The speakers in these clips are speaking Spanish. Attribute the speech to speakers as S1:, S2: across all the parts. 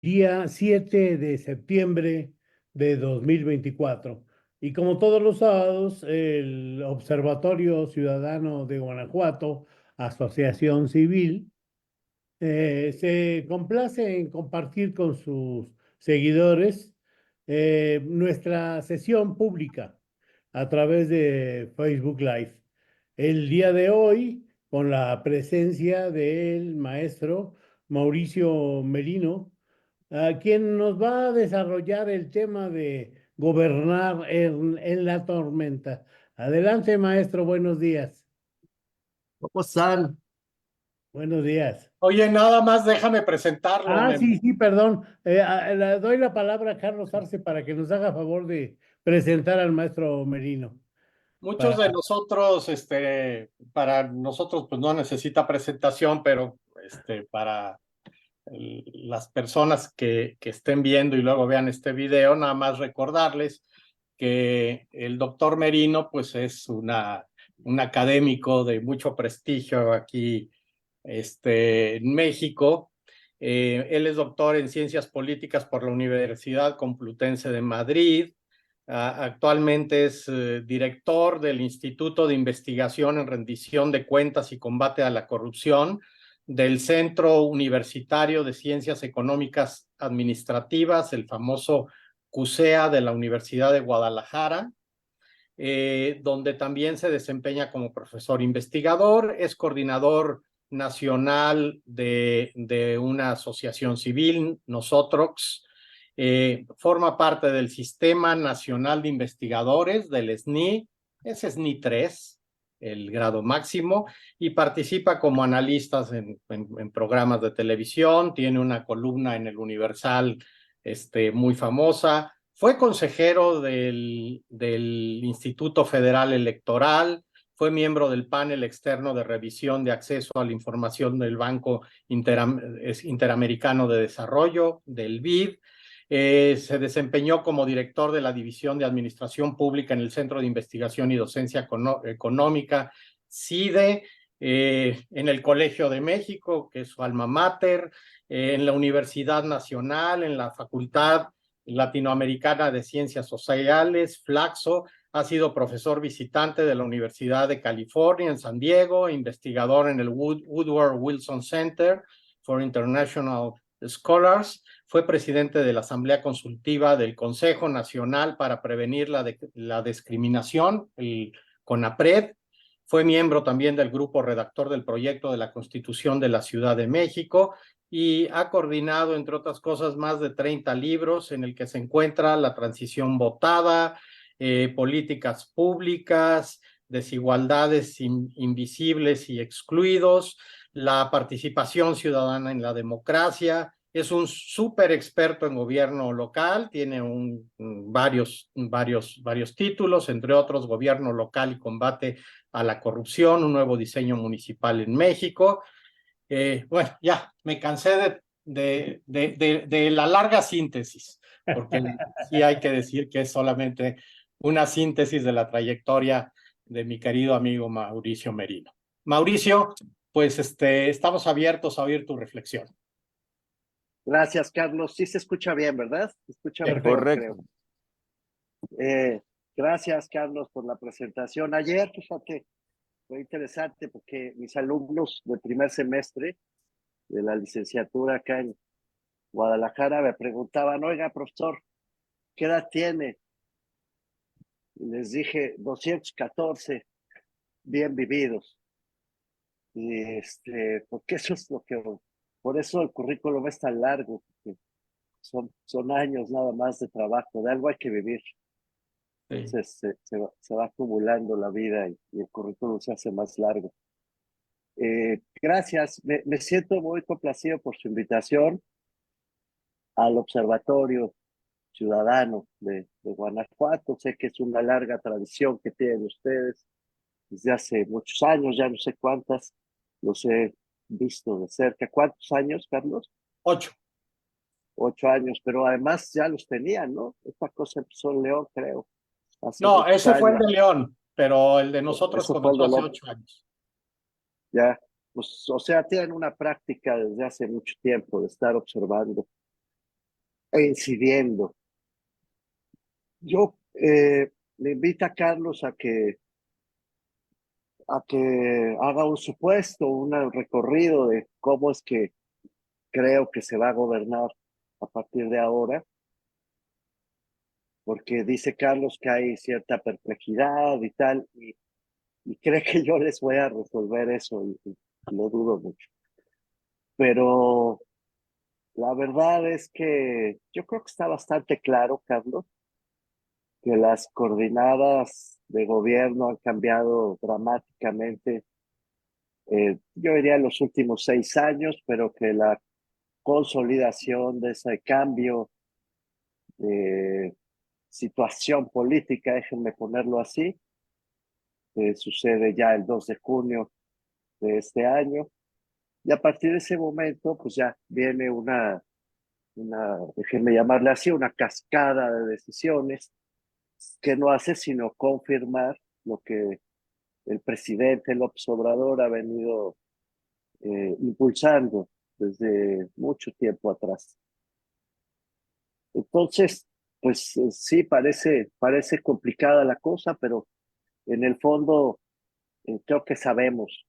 S1: Día 7 de septiembre de 2024. Y como todos los sábados, el Observatorio Ciudadano de Guanajuato, Asociación Civil, se complace en compartir con sus seguidores nuestra sesión pública a través de Facebook Live. El día de hoy, con la presencia del maestro Mauricio Merino, quien nos va a desarrollar el tema de gobernar en la tormenta. Adelante, maestro, buenos días.
S2: ¿Cómo están?
S1: Buenos días.
S3: Oye, nada más déjame presentarlo,
S1: Sí,
S3: Memo.
S1: sí, perdón. Le doy la palabra a Carlos Arce para que nos haga favor de presentar al maestro Merino.
S3: Muchos
S1: Para...
S3: de nosotros, para nosotros, pues no necesita presentación, pero para las personas que estén viendo y luego vean este video, nada más recordarles que el doctor Merino, pues es un académico de mucho prestigio aquí, en México. Él es doctor en Ciencias Políticas por la Universidad Complutense de Madrid. Actualmente es director del Instituto de Investigación en Rendición de Cuentas y Combate a la Corrupción del Centro Universitario de Ciencias Económicas Administrativas, el famoso CUSEA de la Universidad de Guadalajara, donde también se desempeña como profesor investigador, es coordinador nacional de una asociación civil, Nosotrox, forma parte del Sistema Nacional de Investigadores, del SNI, es SNI 3, el grado máximo, y participa como analista en programas de televisión, tiene una columna en el Universal muy famosa, fue consejero del Instituto Federal Electoral, fue miembro del panel externo de revisión de acceso a la información del Banco Interamericano de Desarrollo, del BID. Se desempeñó como director de la División de Administración Pública en el Centro de Investigación y Docencia Económica, CIDE, en el Colegio de México, que es su alma mater, en la Universidad Nacional, en la Facultad Latinoamericana de Ciencias Sociales, Flaxo. Ha sido profesor visitante de la Universidad de California en San Diego, investigador en el Woodward Wilson Center for International Scholars. Fue presidente de la Asamblea Consultiva del Consejo Nacional para Prevenir la Discriminación, el CONAPRED. Fue miembro también del grupo redactor del proyecto de la Constitución de la Ciudad de México y ha coordinado, entre otras cosas, más de 30 libros en el que se encuentra La transición votada, políticas públicas, desigualdades invisibles y excluidos, la participación ciudadana en la democracia. Es un súper experto en gobierno local, tiene varios títulos, entre otros Gobierno Local y Combate a la Corrupción, un nuevo diseño municipal en México. Bueno, ya me cansé de la larga síntesis, porque sí hay que decir que es solamente una síntesis de la trayectoria de mi querido amigo Mauricio Merino. Mauricio, pues estamos abiertos a oír tu reflexión.
S2: Gracias, Carlos. Sí se escucha bien, ¿verdad? Se escucha mejor,
S1: Perfecto.
S2: creo. Gracias, Carlos, por la presentación. Ayer, fíjate, fue interesante porque mis alumnos del primer semestre de la licenciatura acá en Guadalajara me preguntaban, oiga, profesor, ¿qué edad tiene? Y les dije, 214 bien vividos. Y porque eso es lo que, por eso el currículum es tan largo, porque son años nada más de trabajo, de algo hay que vivir.
S3: Sí.
S2: Entonces se va acumulando la vida y el currículum se hace más largo. Gracias, me siento muy complacido por su invitación al Observatorio Ciudadano de Guanajuato. Sé que es una larga tradición que tienen ustedes desde hace muchos años, ya no sé cuántas, los he visto de cerca. ¿Cuántos años, Carlos?
S3: 8.
S2: 8 años, pero además ya los tenían, ¿no? Esta cosa empezó en León, creo, hace
S3: No,
S2: muchos
S3: ese fue el
S2: años.
S3: de León, pero el de nosotros
S2: Eso fue el
S3: comenzó
S2: de
S3: hace
S2: León.
S3: 8 años.
S2: Ya, pues, o sea, tienen una práctica desde hace mucho tiempo de estar observando. incidiendo. Yo le invito a Carlos a que haga un supuesto, un recorrido de cómo es que creo que se va a gobernar a partir de ahora, porque dice Carlos que hay cierta perplejidad y tal, y cree que yo les voy a resolver eso, y lo dudo mucho. Pero la verdad es que yo creo que está bastante claro, Carlos, que las coordinadas de gobierno han cambiado dramáticamente, yo diría en los últimos 6 años, pero que la consolidación de ese cambio de situación política, déjenme ponerlo así, que sucede ya el 2 de junio de este año. Y a partir de ese momento, pues ya viene déjenme llamarle así, una cascada de decisiones que no hace sino confirmar lo que el presidente López Obrador ha venido impulsando desde mucho tiempo atrás. Entonces, pues sí, parece complicada la cosa, pero en el fondo creo que sabemos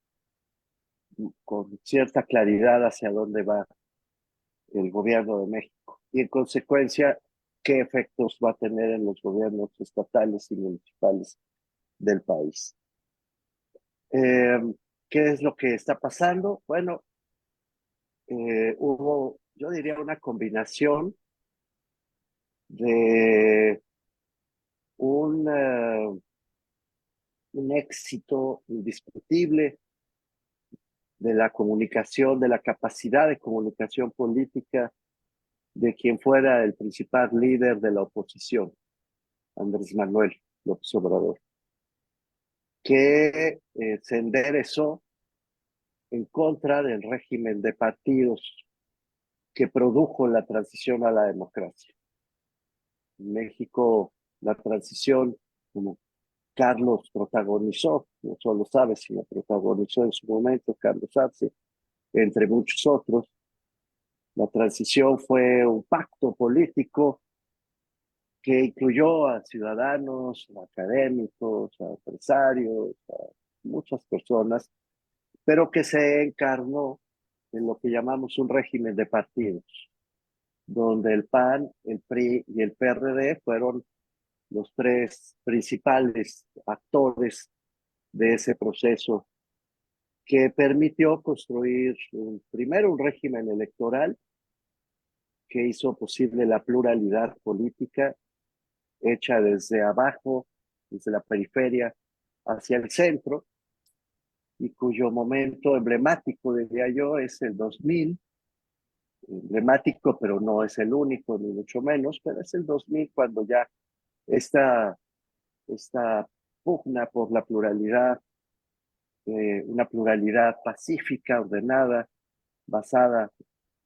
S2: con cierta claridad hacia dónde va el gobierno de México y en consecuencia qué efectos va a tener en los gobiernos estatales y municipales del país. Eh, ¿Qué es lo que está pasando? Bueno, hubo, yo diría, una combinación de un éxito indiscutible de la comunicación, de la capacidad de comunicación política de quien fuera el principal líder de la oposición, Andrés Manuel López Obrador, que se enderezó en contra del régimen de partidos que produjo la transición a la democracia. En México, la transición, como Carlos protagonizó, no solo sabe, sino protagonizó en su momento Carlos Arce, entre muchos otros. La transición fue un pacto político que incluyó a ciudadanos, a académicos, a empresarios, a muchas personas, pero que se encarnó en lo que llamamos un régimen de partidos, donde el PAN, el PRI y el PRD fueron los tres principales actores de ese proceso que permitió construir primero un régimen electoral que hizo posible la pluralidad política hecha desde abajo, desde la periferia hacia el centro, y cuyo momento emblemático, diría yo, es el 2000, emblemático, pero no es el único, ni mucho menos, pero es el 2000 cuando ya esta pugna por la pluralidad, una pluralidad pacífica, ordenada, basada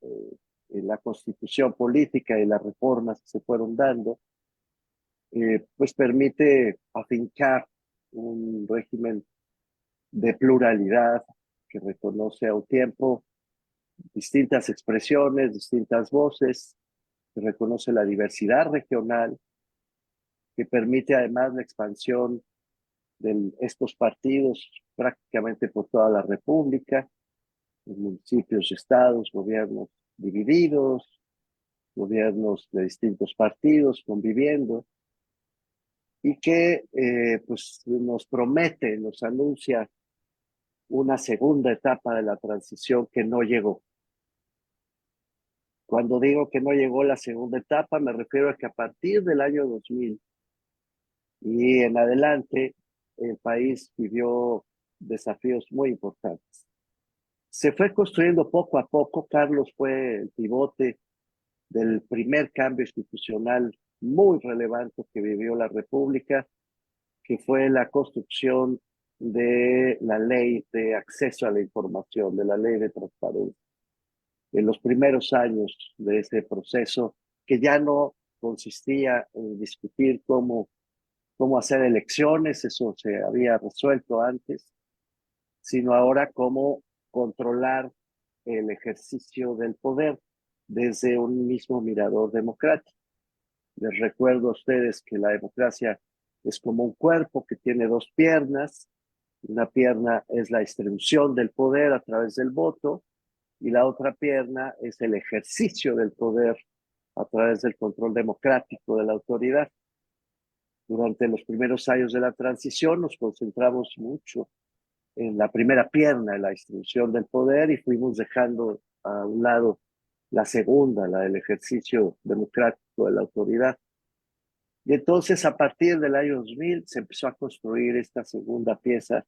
S2: en la constitución política y las reformas que se fueron dando, pues permite afincar un régimen de pluralidad que reconoce a un tiempo distintas expresiones, distintas voces, que reconoce la diversidad regional, que permite además la expansión de estos partidos prácticamente por toda la República, en municipios, estados, gobiernos divididos, gobiernos de distintos partidos conviviendo, y que pues nos promete, nos anuncia una segunda etapa de la transición que no llegó. Cuando digo que no llegó la segunda etapa, me refiero a que a partir del año 2000 y en adelante, el país vivió desafíos muy importantes. Se fue construyendo poco a poco. Carlos fue el pivote del primer cambio institucional muy relevante que vivió la República, que fue la construcción de la ley de acceso a la información, de la ley de transparencia. En los primeros años de ese proceso, que ya no consistía en discutir cómo hacer elecciones, eso se había resuelto antes, sino ahora cómo controlar el ejercicio del poder desde un mismo mirador democrático. Les recuerdo a ustedes que la democracia es como un cuerpo que tiene dos piernas. Una pierna es la distribución del poder a través del voto y la otra pierna es el ejercicio del poder a través del control democrático de la autoridad. Durante los primeros años de la transición nos concentramos mucho en la primera pierna, en la distribución del poder, y fuimos dejando a un lado la segunda, la del ejercicio democrático de la autoridad. Y entonces, a partir del año 2000, se empezó a construir esta segunda pieza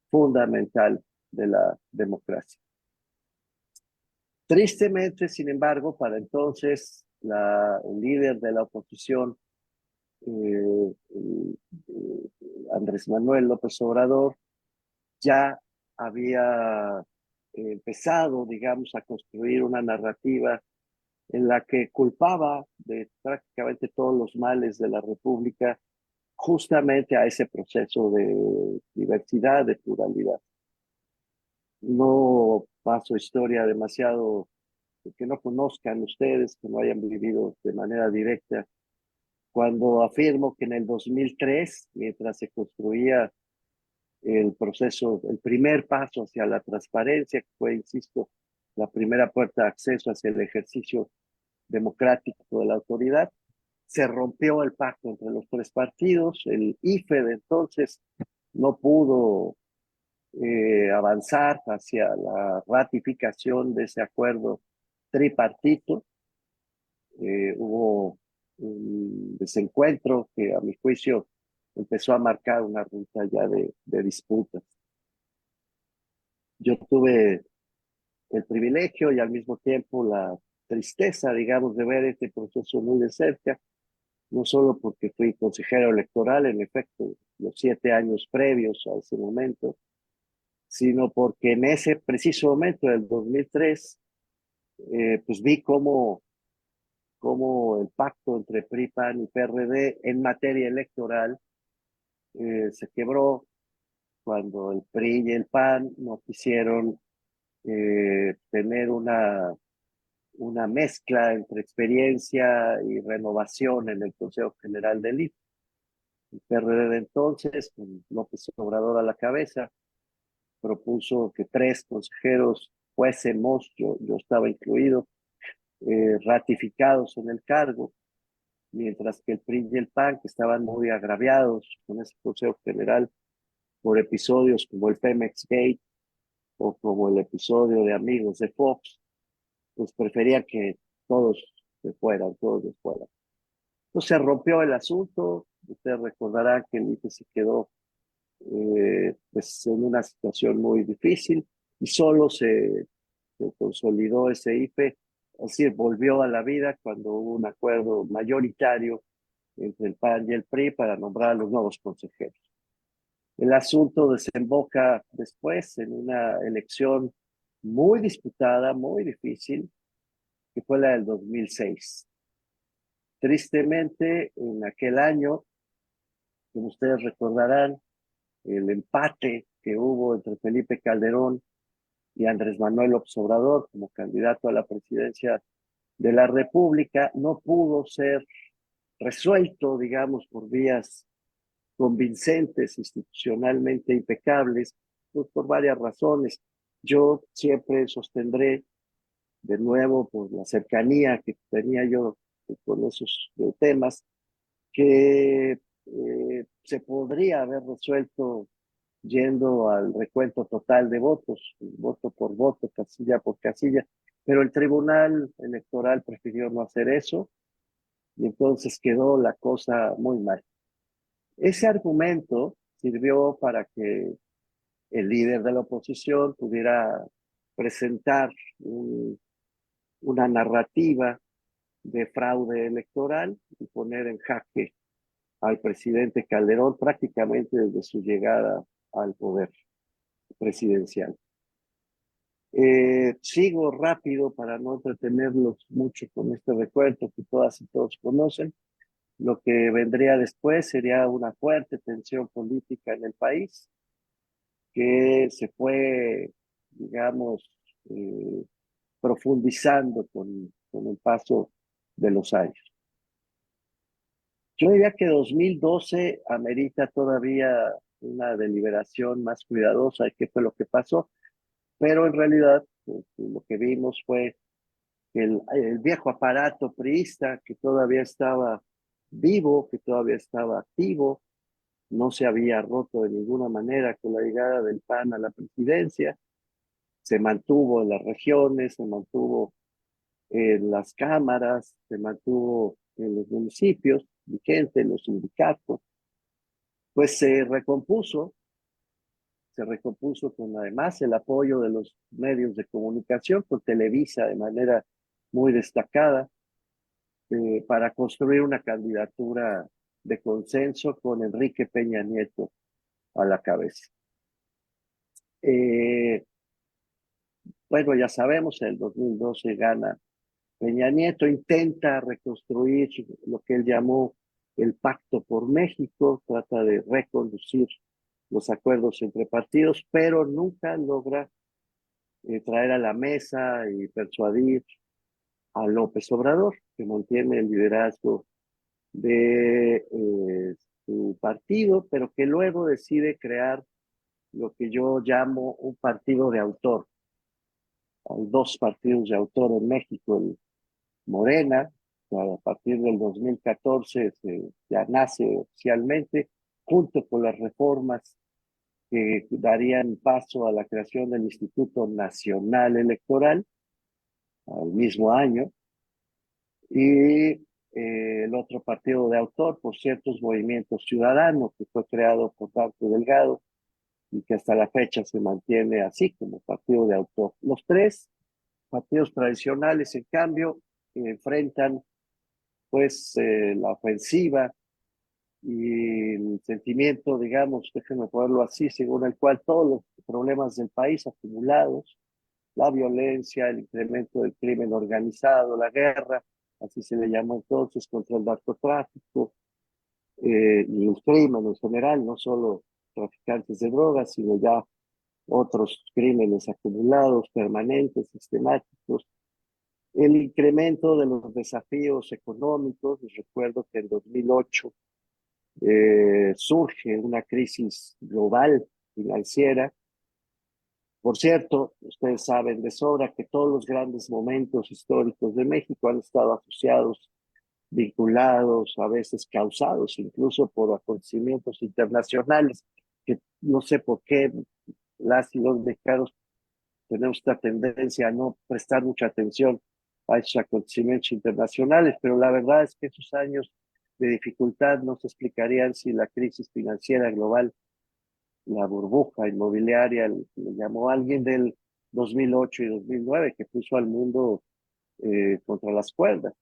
S2: fundamental de la democracia. Tristemente, sin embargo, para entonces, el líder de la oposición, Andrés Manuel López Obrador, ya había empezado, digamos, a construir una narrativa en la que culpaba de prácticamente todos los males de la República justamente a ese proceso de diversidad, de pluralidad. No paso historia demasiado que no conozcan ustedes, que no hayan vivido de manera directa, cuando afirmo que en el 2003, mientras se construía el proceso, el primer paso hacia la transparencia, que fue, insisto, la primera puerta de acceso hacia el ejercicio democrático de la autoridad, se rompió el pacto entre los tres partidos, el IFE de entonces no pudo avanzar hacia la ratificación de ese acuerdo tripartito. Hubo un desencuentro que a mi juicio empezó a marcar una ruta ya de disputas. Yo tuve el privilegio y al mismo tiempo la tristeza, digamos, de ver este proceso muy de cerca, no solo porque fui consejero electoral, en efecto, los 7 años previos a ese momento, sino porque en ese preciso momento del 2003, pues vi cómo el pacto entre PRI, PAN y PRD en materia electoral se quebró cuando el PRI y el PAN no quisieron tener una mezcla entre experiencia y renovación en el Consejo General del IFE. El PRD de entonces, con López Obrador a la cabeza, propuso que 3 consejeros fuésemos, yo estaba incluido, ratificados en el cargo, mientras que el PRI y el PAN, que estaban muy agraviados con ese Consejo General por episodios como el Pemex Gate o como el episodio de Amigos de Fox, pues preferían que todos se fueran, todos se fueran. Entonces se rompió el asunto. Ustedes recordarán que el IFE se quedó pues en una situación muy difícil y solo se consolidó ese IFE, es decir, volvió a la vida cuando hubo un acuerdo mayoritario entre el PAN y el PRI para nombrar a los nuevos consejeros. El asunto desemboca después en una elección muy disputada, muy difícil, que fue la del 2006. Tristemente, en aquel año, como ustedes recordarán, el empate que hubo entre Felipe Calderón y Andrés Manuel López Obrador como candidato a la presidencia de la República no pudo ser resuelto, digamos, por vías convincentes, institucionalmente impecables, pues por varias razones. Yo siempre sostendré, de nuevo, por la cercanía que tenía yo con esos temas, que se podría haber resuelto yendo al recuento total de votos, voto por voto, casilla por casilla, pero el Tribunal Electoral prefirió no hacer eso y entonces quedó la cosa muy mal. Ese argumento sirvió para que el líder de la oposición pudiera presentar una narrativa de fraude electoral y poner en jaque al presidente Calderón prácticamente desde su llegada al poder presidencial. Sigo rápido para no entretenerlos mucho con este recuento que todas y todos conocen. Lo que vendría después sería una fuerte tensión política en el país que se fue, digamos, profundizando con con el paso de los años. Yo diría que 2012 amerita todavía una deliberación más cuidadosa de qué fue lo que pasó, pero en realidad pues, lo que vimos fue que el viejo aparato priista que todavía estaba vivo, que todavía estaba activo, no se había roto de ninguna manera con la llegada del PAN a la presidencia, se mantuvo en las regiones, se mantuvo en las cámaras, se mantuvo en los municipios, vigente, en los sindicatos, pues se recompuso con además el apoyo de los medios de comunicación, con Televisa de manera muy destacada, para construir una candidatura de consenso con Enrique Peña Nieto a la cabeza. Bueno, ya sabemos, en el 2012 gana Peña Nieto, intenta reconstruir lo que él llamó el Pacto por México, trata de reconducir los acuerdos entre partidos, pero nunca logra traer a la mesa y persuadir a López Obrador, que mantiene el liderazgo de su partido, pero que luego decide crear lo que yo llamo un partido de autor. Hay dos partidos de autor en México, el Morena, que a partir del 2014 ya nace oficialmente, junto con las reformas que darían paso a la creación del Instituto Nacional Electoral al mismo año, y el otro partido de autor por ciertos movimientos ciudadanos que fue creado por Dante Delgado y que hasta la fecha se mantiene así como partido de autor. Los tres partidos tradicionales, en cambio, enfrentan pues la ofensiva y el sentimiento, digamos, déjenme ponerlo así, según el cual todos los problemas del país acumulados, la violencia, el incremento del crimen organizado, la guerra, así se le llamó entonces, contra el narcotráfico y el crimen en general, no solo traficantes de drogas, sino ya otros crímenes acumulados, permanentes, sistemáticos, el incremento de los desafíos económicos. Les recuerdo que en 2008 surge una crisis global financiera. Por cierto, ustedes saben de sobra que todos los grandes momentos históricos de México han estado asociados, vinculados, a veces causados incluso por acontecimientos internacionales, que no sé por qué las y los mexicanos tenemos esta tendencia a no prestar mucha atención a esos acontecimientos internacionales, pero la verdad es que esos años de dificultad no se explicarían sin la crisis financiera global, la burbuja inmobiliaria, le llamó alguien del 2008 y 2009, que puso al mundo contra las cuerdas,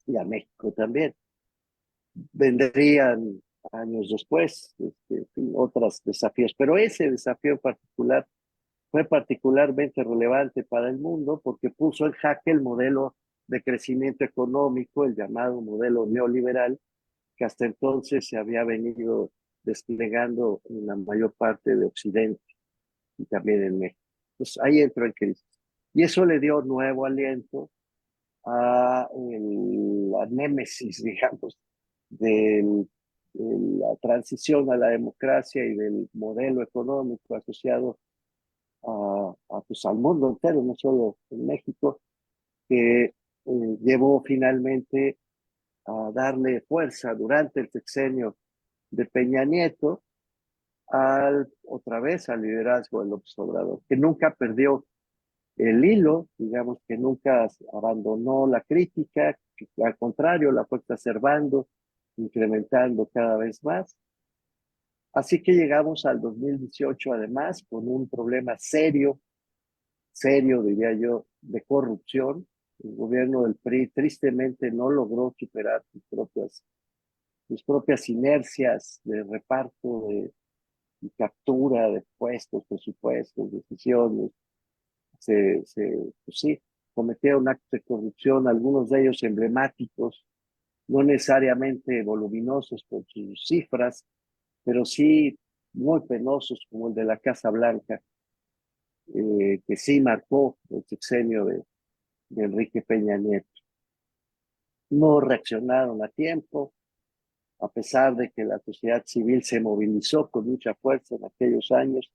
S2: y a México también. Vendrían años después otros desafíos, pero ese desafío en particular fue particularmente relevante para el mundo porque puso en jaque el modelo de crecimiento económico, el llamado modelo neoliberal, que hasta entonces se había venido desplegando en la mayor parte de Occidente y también en México. Pues ahí entró en crisis. Y eso le dio nuevo aliento a la némesis, digamos, de la transición a la democracia y del modelo económico asociado pues, al mundo entero, no solo en México, que llevó finalmente a darle fuerza durante el sexenio de Peña Nieto otra vez al liderazgo del López Obrador, que nunca perdió el hilo, digamos que nunca abandonó la crítica, que al contrario la fue exacerbando, incrementando cada vez más. Así que llegamos al 2018 además con un problema serio, diría yo, de corrupción. El gobierno del PRI tristemente no logró superar sus propias inercias de reparto y captura de puestos, presupuestos, decisiones. Pues sí, cometieron actos de corrupción, algunos de ellos emblemáticos, no necesariamente voluminosos por sus cifras, pero sí muy penosos, como el de la Casa Blanca, que sí marcó el sexenio de Enrique Peña Nieto. No reaccionaron a tiempo, a pesar de que la sociedad civil se movilizó con mucha fuerza en aquellos años,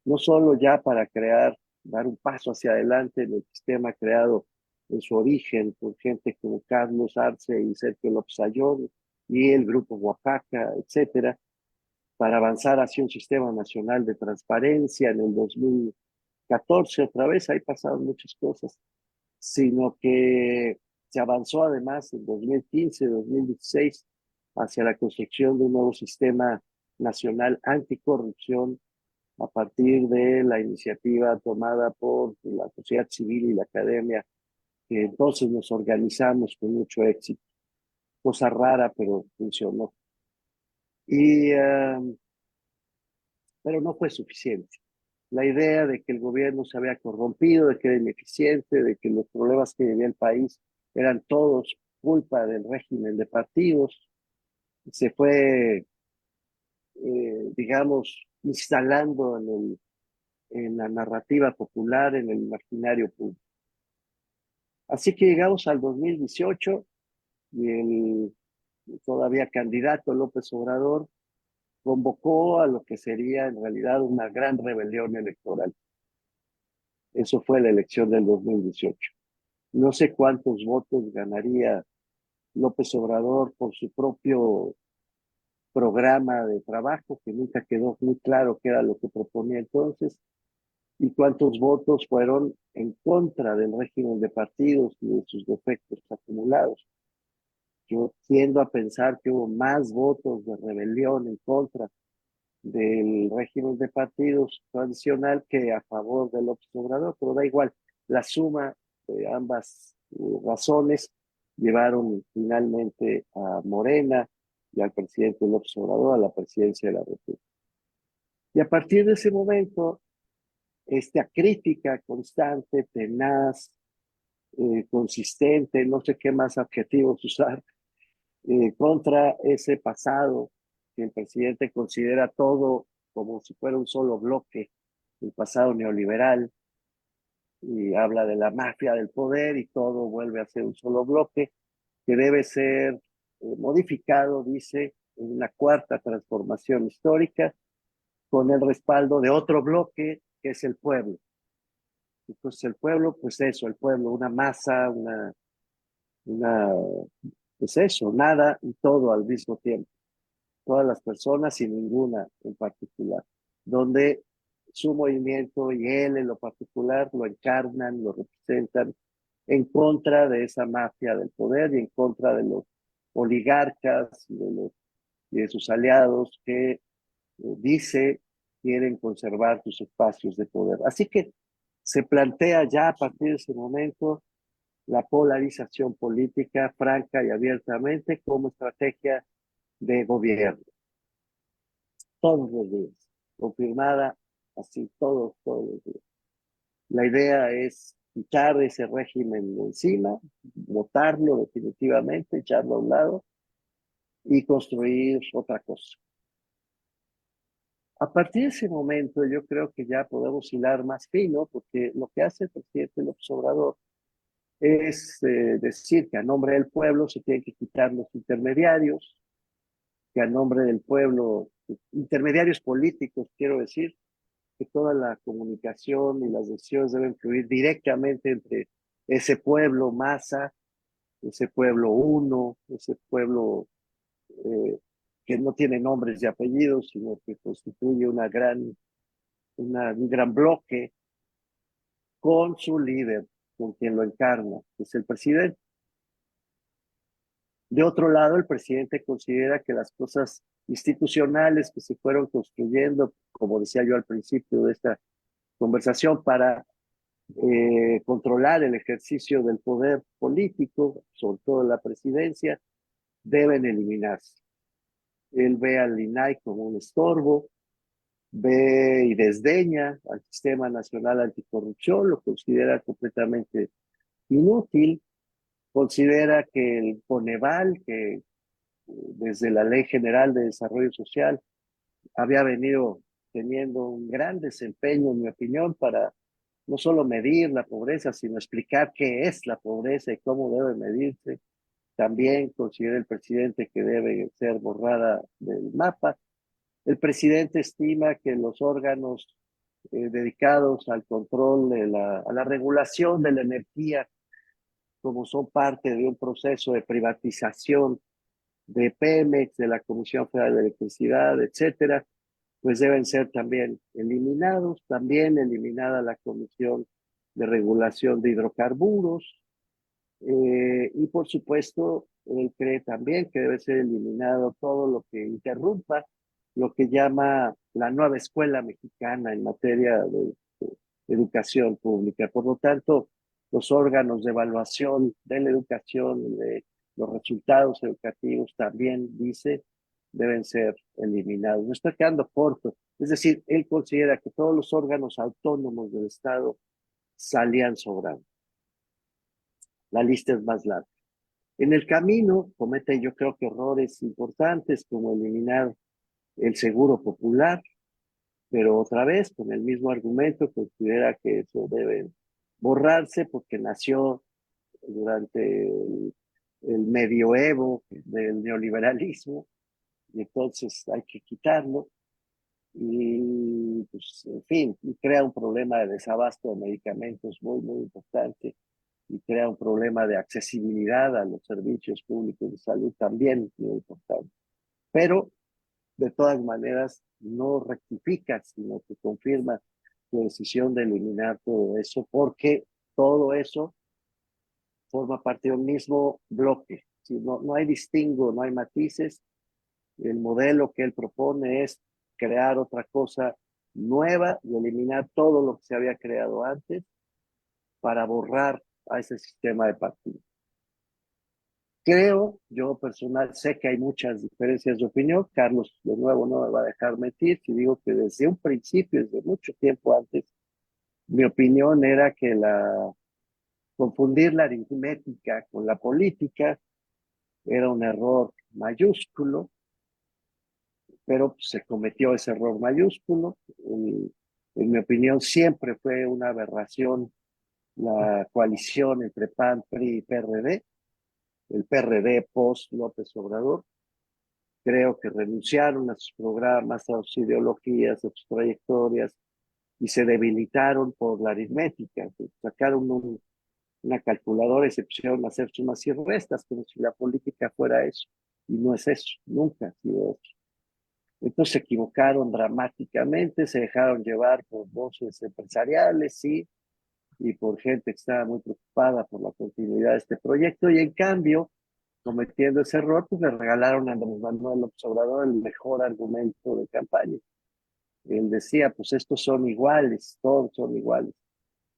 S2: no solo ya para dar un paso hacia adelante en el sistema creado en su origen por gente como Carlos Arce y Sergio López Ayón y el Grupo Oaxaca, etcétera, para avanzar hacia un sistema nacional de transparencia en el 2014, otra vez, ahí pasaron muchas cosas, sino que se avanzó además en 2015, 2016 hacia la construcción de un nuevo sistema nacional anticorrupción a partir de la iniciativa tomada por la sociedad civil y la academia, que entonces nos organizamos con mucho éxito. Cosa rara, pero funcionó. Pero no fue suficiente. La idea de que el gobierno se había corrompido, de que era ineficiente, de que los problemas que vivía el país eran todos culpa del régimen de partidos, se fue, digamos, instalando en la narrativa popular, en el imaginario público. Así que llegamos al 2018 y el todavía candidato López Obrador convocó a lo que sería en realidad una gran rebelión electoral. Eso fue la elección del 2018. No sé cuántos votos ganaría López Obrador por su propio programa de trabajo, que nunca quedó muy claro qué era lo que proponía entonces, y cuántos votos fueron en contra del régimen de partidos y de sus defectos acumulados. Yo tiendo a pensar que hubo más votos de rebelión en contra del régimen de partidos tradicional que a favor del López Obrador, pero da igual, la suma de ambas razones llevaron finalmente a Morena y al presidente López Obrador a la presidencia de la República. Y a partir de ese momento, esta crítica constante, tenaz, consistente, no sé qué más adjetivos usar, contra ese pasado que el presidente considera todo como si fuera un solo bloque, el pasado neoliberal, y habla de la mafia del poder y todo vuelve a ser un solo bloque que debe ser modificado, dice, en una cuarta transformación histórica con el respaldo de otro bloque que es el pueblo. Entonces el pueblo, pues eso, el pueblo, una masa, una pues eso, nada y todo al mismo tiempo. Todas las personas y ninguna en particular, donde su movimiento y él en lo particular lo encarnan, lo representan en contra de esa mafia del poder y en contra de los oligarcas y de sus aliados que dice quieren conservar sus espacios de poder. Así que se plantea ya a partir de ese momento la polarización política franca y abiertamente como estrategia de gobierno todos los días, confirmada así todos los días. La idea es quitar ese régimen de encima, votarlo definitivamente, echarlo a un lado y construir otra cosa. A partir de ese momento yo creo que ya podemos hilar más fino porque lo que hace el presidente López Obrador es decir que a nombre del pueblo se tienen que quitar los intermediarios, que a nombre del pueblo, intermediarios políticos, quiero decir, que toda la comunicación y las decisiones deben fluir directamente entre ese pueblo masa, ese pueblo uno, ese pueblo eh, que no tiene nombres y apellidos, sino que constituye un gran bloque con su líder, con quien lo encarna, que es el presidente. De otro lado, el presidente considera que las cosas institucionales que se fueron construyendo, como decía yo al principio de esta conversación, para controlar el ejercicio del poder político, sobre todo la presidencia, deben eliminarse. Él ve al INAI como un estorbo, ve y desdeña al Sistema Nacional Anticorrupción, lo considera completamente inútil, considera que el Coneval, que desde la Ley General de Desarrollo Social había venido teniendo un gran desempeño, en mi opinión, para no solo medir la pobreza, sino explicar qué es la pobreza y cómo debe medirse. También considera el presidente que debe ser borrada del mapa. El presidente estima que los órganos dedicados al control a la regulación de la energía, como son parte de un proceso de privatización de Pemex, de la Comisión Federal de Electricidad, etcétera, pues deben ser también eliminados. También eliminada la Comisión de Regulación de Hidrocarburos. Y por supuesto, él cree también que debe ser eliminado todo lo que interrumpa lo que llama la nueva escuela mexicana en materia de educación pública. Por lo tanto, los órganos de evaluación de la educación, de los resultados educativos también, dice, deben ser eliminados. Me está quedando corto. Es decir, él considera que todos los órganos autónomos del Estado salían sobrando. La lista es más larga. En el camino comete, yo creo que errores importantes, como eliminar el seguro popular, pero otra vez con el mismo argumento considera que eso debe borrarse porque nació durante el medioevo del neoliberalismo y entonces hay que quitarlo. Y pues, en fin, y crea un problema de desabasto de medicamentos muy importante, y crea un problema de accesibilidad a los servicios públicos de salud también muy importante. Pero de todas maneras no rectifica, sino que confirma su decisión de eliminar todo eso, porque todo eso forma parte de un mismo bloque. Si no hay distingo, no hay matices. El modelo que él propone es crear otra cosa nueva y eliminar todo lo que se había creado antes para borrar a ese sistema de partidos. Creo, yo personal, sé que hay muchas diferencias de opinión. Carlos, de nuevo, no me va a dejar mentir si digo que desde un principio, desde mucho tiempo antes, mi opinión era que confundir la aritmética con la política era un error mayúsculo, pero se cometió ese error mayúsculo. En mi opinión, siempre fue una aberración la coalición entre PAN, PRI y PRD, el PRD post López Obrador. Creo que renunciaron a sus programas, a sus ideologías, a sus trayectorias y se debilitaron por la aritmética. Sacaron una calculadora y se pusieron a hacer sumas y restas como si la política fuera eso. Y no es eso, nunca ha sido eso. Entonces se equivocaron dramáticamente, se dejaron llevar por voces empresariales, sí, y por gente que estaba muy preocupada por la continuidad de este proyecto, y en cambio, cometiendo ese error, pues le regalaron a Andrés Manuel López Obrador el mejor argumento de campaña. Él decía, pues estos son iguales, todos son iguales,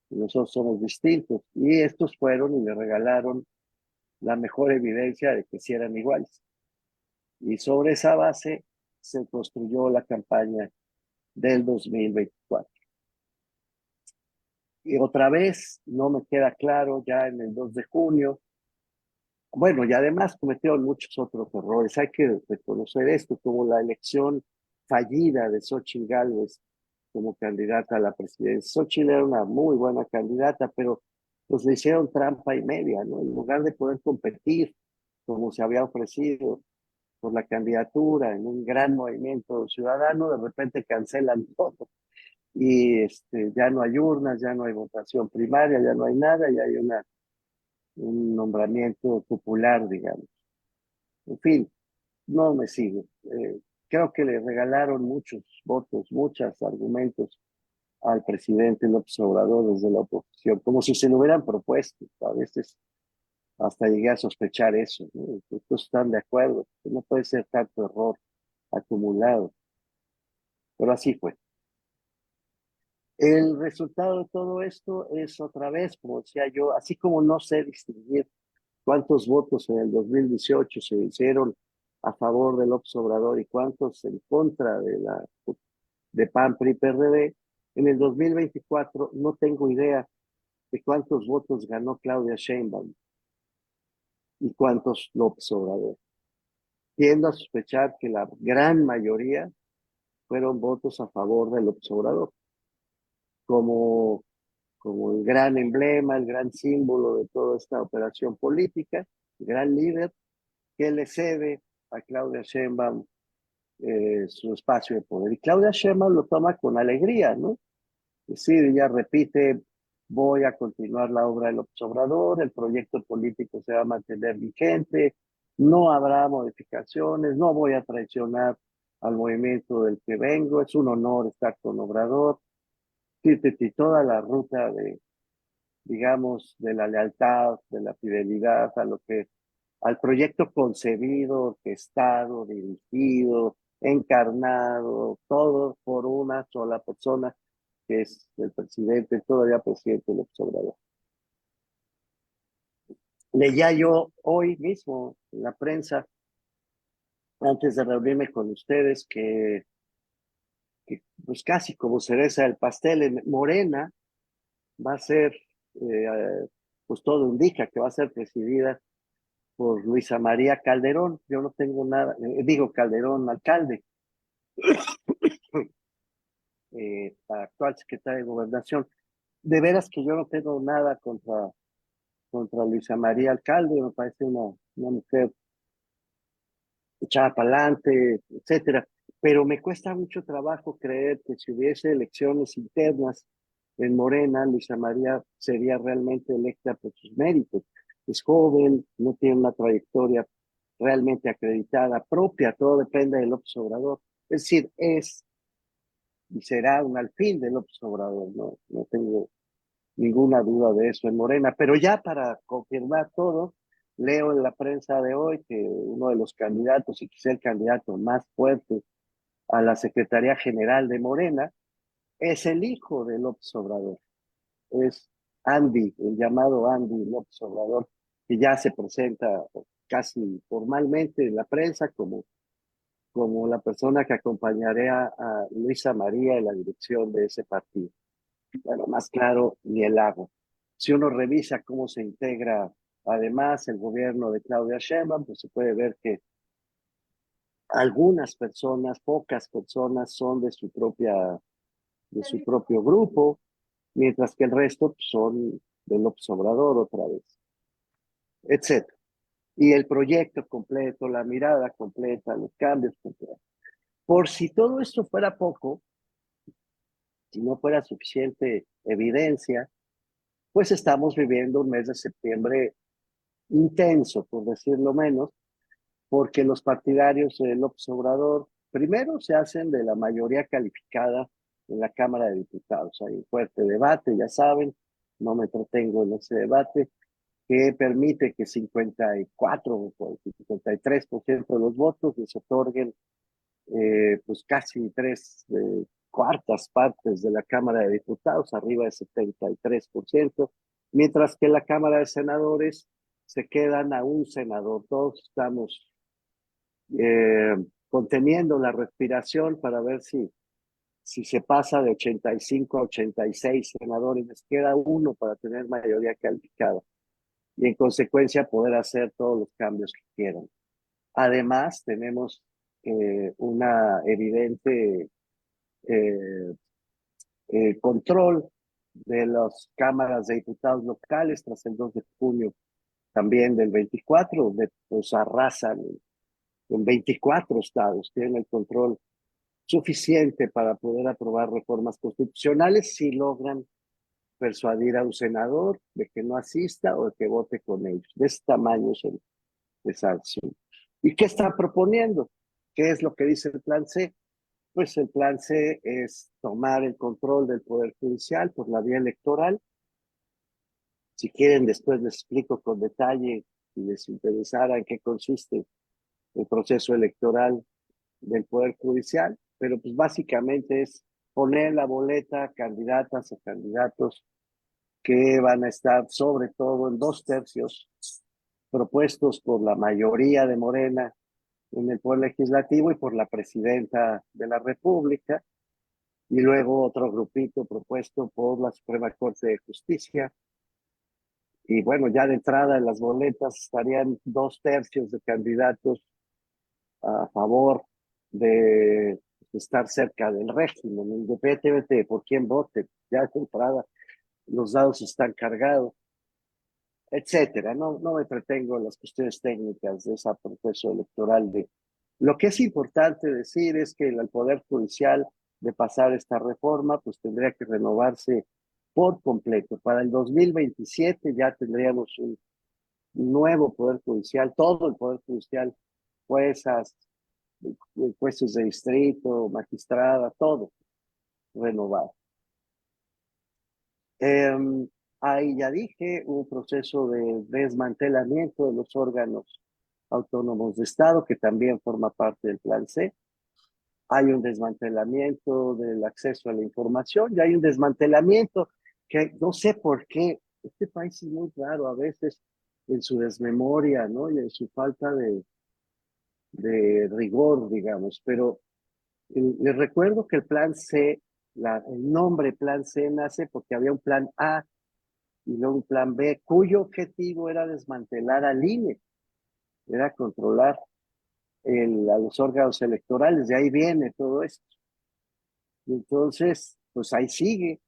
S2: y nosotros somos distintos, y estos fueron y le regalaron la mejor evidencia de que sí eran iguales. Y sobre esa base se construyó la campaña del 2024. Y otra vez, no me queda claro ya en el 2 de junio. Bueno, y además cometieron muchos otros errores. Hay que reconocer esto, como la elección fallida de Xóchitl Gálvez como candidata a la presidencia. Xóchitl era una muy buena candidata, pero pues le hicieron trampa y media, ¿no? En lugar de poder competir como se había ofrecido por la candidatura en un gran movimiento ciudadano, de repente cancelan todo. Y ya no hay urnas, ya no hay votación primaria, ya no hay nada, ya hay un nombramiento popular, digamos. En fin, no me sigue. Creo que le regalaron muchos votos, muchos argumentos al presidente López Obrador desde la oposición, como si se lo hubieran propuesto. A veces hasta llegué a sospechar eso, ¿no? Estos están de acuerdo, que no puede ser tanto error acumulado, pero así fue. El resultado de todo esto es otra vez, como decía yo, así como no sé distinguir cuántos votos en el 2018 se hicieron a favor del López Obrador y cuántos en contra de PAN, PRI, PRD, en el 2024 no tengo idea de cuántos votos ganó Claudia Sheinbaum y cuántos López Obrador. Tiendo a sospechar que la gran mayoría fueron votos a favor del López Obrador. Como como el gran emblema, el gran símbolo de toda esta operación política, el gran líder, que le cede a Claudia Sheinbaum su espacio de poder. Y Claudia Sheinbaum lo toma con alegría, ¿no? Es decir, ella repite, voy a continuar la obra del López Obrador, el proyecto político se va a mantener vigente, no habrá modificaciones, no voy a traicionar al movimiento del que vengo, es un honor estar con Obrador, y toda la ruta de, digamos, de la lealtad, de la fidelidad a lo que, al proyecto concebido, orquestado, dirigido, encarnado, todo por una sola persona, que es el presidente, todavía presidente López Obrador. Leía yo hoy mismo en la prensa, antes de reunirme con ustedes, que pues casi como cereza del pastel, en Morena va a ser, pues todo indica que va a ser presidida por Luisa María Calderón. Yo no tengo nada, digo Calderón, alcalde, actual secretaria de Gobernación. De veras que yo no tengo nada contra Luisa María Alcalde, me parece una mujer echada para adelante, etcétera. Pero me cuesta mucho trabajo creer que si hubiese elecciones internas en Morena, Luisa María sería realmente electa por sus méritos. Es joven, no tiene una trayectoria realmente acreditada propia, todo depende de López Obrador. Es decir, es y será un alfil de López Obrador, no tengo ninguna duda de eso en Morena. Pero ya para confirmar todo, leo en la prensa de hoy que uno de los candidatos, y quizá el candidato más fuerte a la Secretaría General de Morena, es el hijo de López Obrador. Es Andy, el llamado Andy López Obrador, que ya se presenta casi formalmente en la prensa como la persona que acompañaría a Luisa María en la dirección de ese partido. Bueno, más claro, ni el agua. Si uno revisa cómo se integra además el gobierno de Claudia Sheinbaum, pues se puede ver que algunas personas, pocas personas, son de su propio grupo, mientras que el resto pues, son de López Obrador otra vez, etcétera. Y el proyecto completo, la mirada completa, los cambios completos. Por si todo esto fuera poco, si no fuera suficiente evidencia, pues estamos viviendo un mes de septiembre intenso, por decirlo menos, porque los partidarios de López Obrador primero se hacen de la mayoría calificada en la Cámara de Diputados. Hay un fuerte debate, ya saben, no me entretengo en ese debate, que permite que 54 o 53% de los votos les otorguen pues casi tres cuartas partes de la Cámara de Diputados, arriba de 73%, mientras que la Cámara de Senadores se quedan a un senador. Todos estamos eh, conteniendo la respiración para ver si se pasa de 85 a 86 senadores, les queda uno para tener mayoría calificada y en consecuencia poder hacer todos los cambios que quieran. Además, tenemos una evidente control de las cámaras de diputados locales tras el 2 de junio también del 24, donde pues arrasan en 24 estados, tienen el control suficiente para poder aprobar reformas constitucionales si logran persuadir a un senador de que no asista o de que vote con ellos. De ese tamaño es esa acción. ¿Y qué está proponiendo? ¿Qué es lo que dice el plan C? Pues el plan C es tomar el control del Poder Judicial por la vía electoral. Si quieren, después les explico con detalle, si les interesara en qué consiste el proceso electoral del Poder Judicial, pero pues básicamente es poner en la boleta candidatas o candidatos que van a estar sobre todo en 2/3 propuestos por la mayoría de Morena en el Poder Legislativo y por la Presidenta de la República, y luego otro grupito propuesto por la Suprema Corte de Justicia. Y bueno, ya de entrada en las boletas estarían 2/3 de candidatos a favor de estar cerca del régimen, independientemente de por quién vote, ya de entrada los dados están cargados, etcétera. No me entretengo en las cuestiones técnicas de ese proceso electoral. Lo que es importante decir es que el Poder Judicial, de pasar esta reforma, pues tendría que renovarse por completo. Para el 2027 ya tendríamos un nuevo Poder Judicial, todo el Poder Judicial, juezas, jueces de distrito, magistrada, todo renovado. Ahí ya dije, un proceso de desmantelamiento de los órganos autónomos de Estado, que también forma parte del Plan C. Hay un desmantelamiento del acceso a la información y hay un desmantelamiento que no sé por qué. Este país es muy raro a veces en su desmemoria, ¿no? Y en su falta de rigor, digamos. Pero les recuerdo que el Plan C, el nombre Plan C nace porque había un Plan A y luego un Plan B, cuyo objetivo era desmantelar al INE, era controlar a los órganos electorales. De ahí viene todo esto. Y entonces, pues ahí sigue.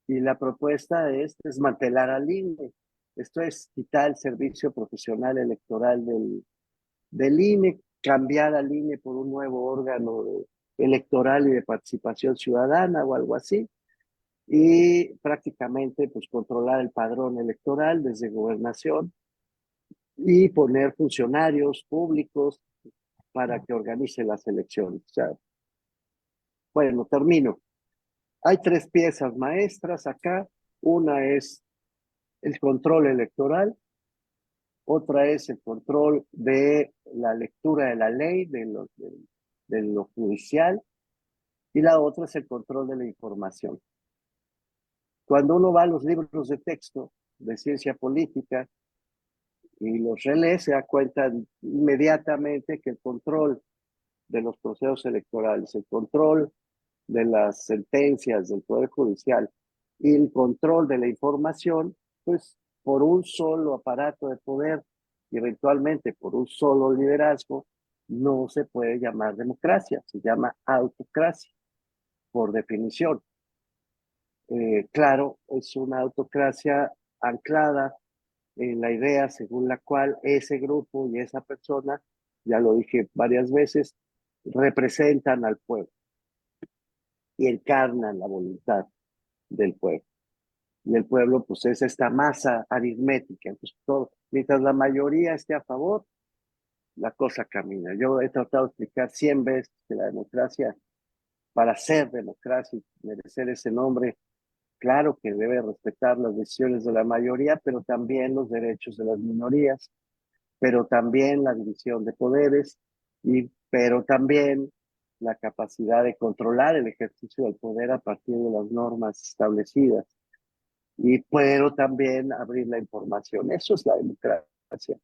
S2: Y la propuesta es desmantelar al INE. Esto es quitar el servicio profesional electoral del INE, cambiar al INE por un nuevo órgano electoral y de participación ciudadana o algo así. Y prácticamente pues controlar el padrón electoral desde gobernación y poner funcionarios públicos para que organicen las elecciones. O sea, bueno, termino. Hay tres piezas maestras acá. Una es el control electoral, otra es el control de la lectura de la ley, de lo judicial, y la otra es el control de la información. Cuando uno va a los libros de texto de ciencia política y los relee, se da cuenta inmediatamente que el control de los procesos electorales, el control de las sentencias del Poder Judicial y el control de la información, pues por un solo aparato de poder y eventualmente por un solo liderazgo, no se puede llamar democracia, se llama autocracia, por definición. Claro, es una autocracia anclada en la idea según la cual ese grupo y esa persona, ya lo dije varias veces, representan al pueblo y encarnan la voluntad del pueblo. Y el pueblo, pues, es esta masa aritmética. Entonces, mientras la mayoría esté a favor, la cosa camina. Yo he tratado de explicar 100 veces que la democracia, para ser democracia y merecer ese nombre, claro que debe respetar las decisiones de la mayoría, pero también los derechos de las minorías, pero también la división de poderes, pero también la capacidad de controlar el ejercicio del poder a partir de las normas establecidas, pero también abrir la información. Eso es la democracia.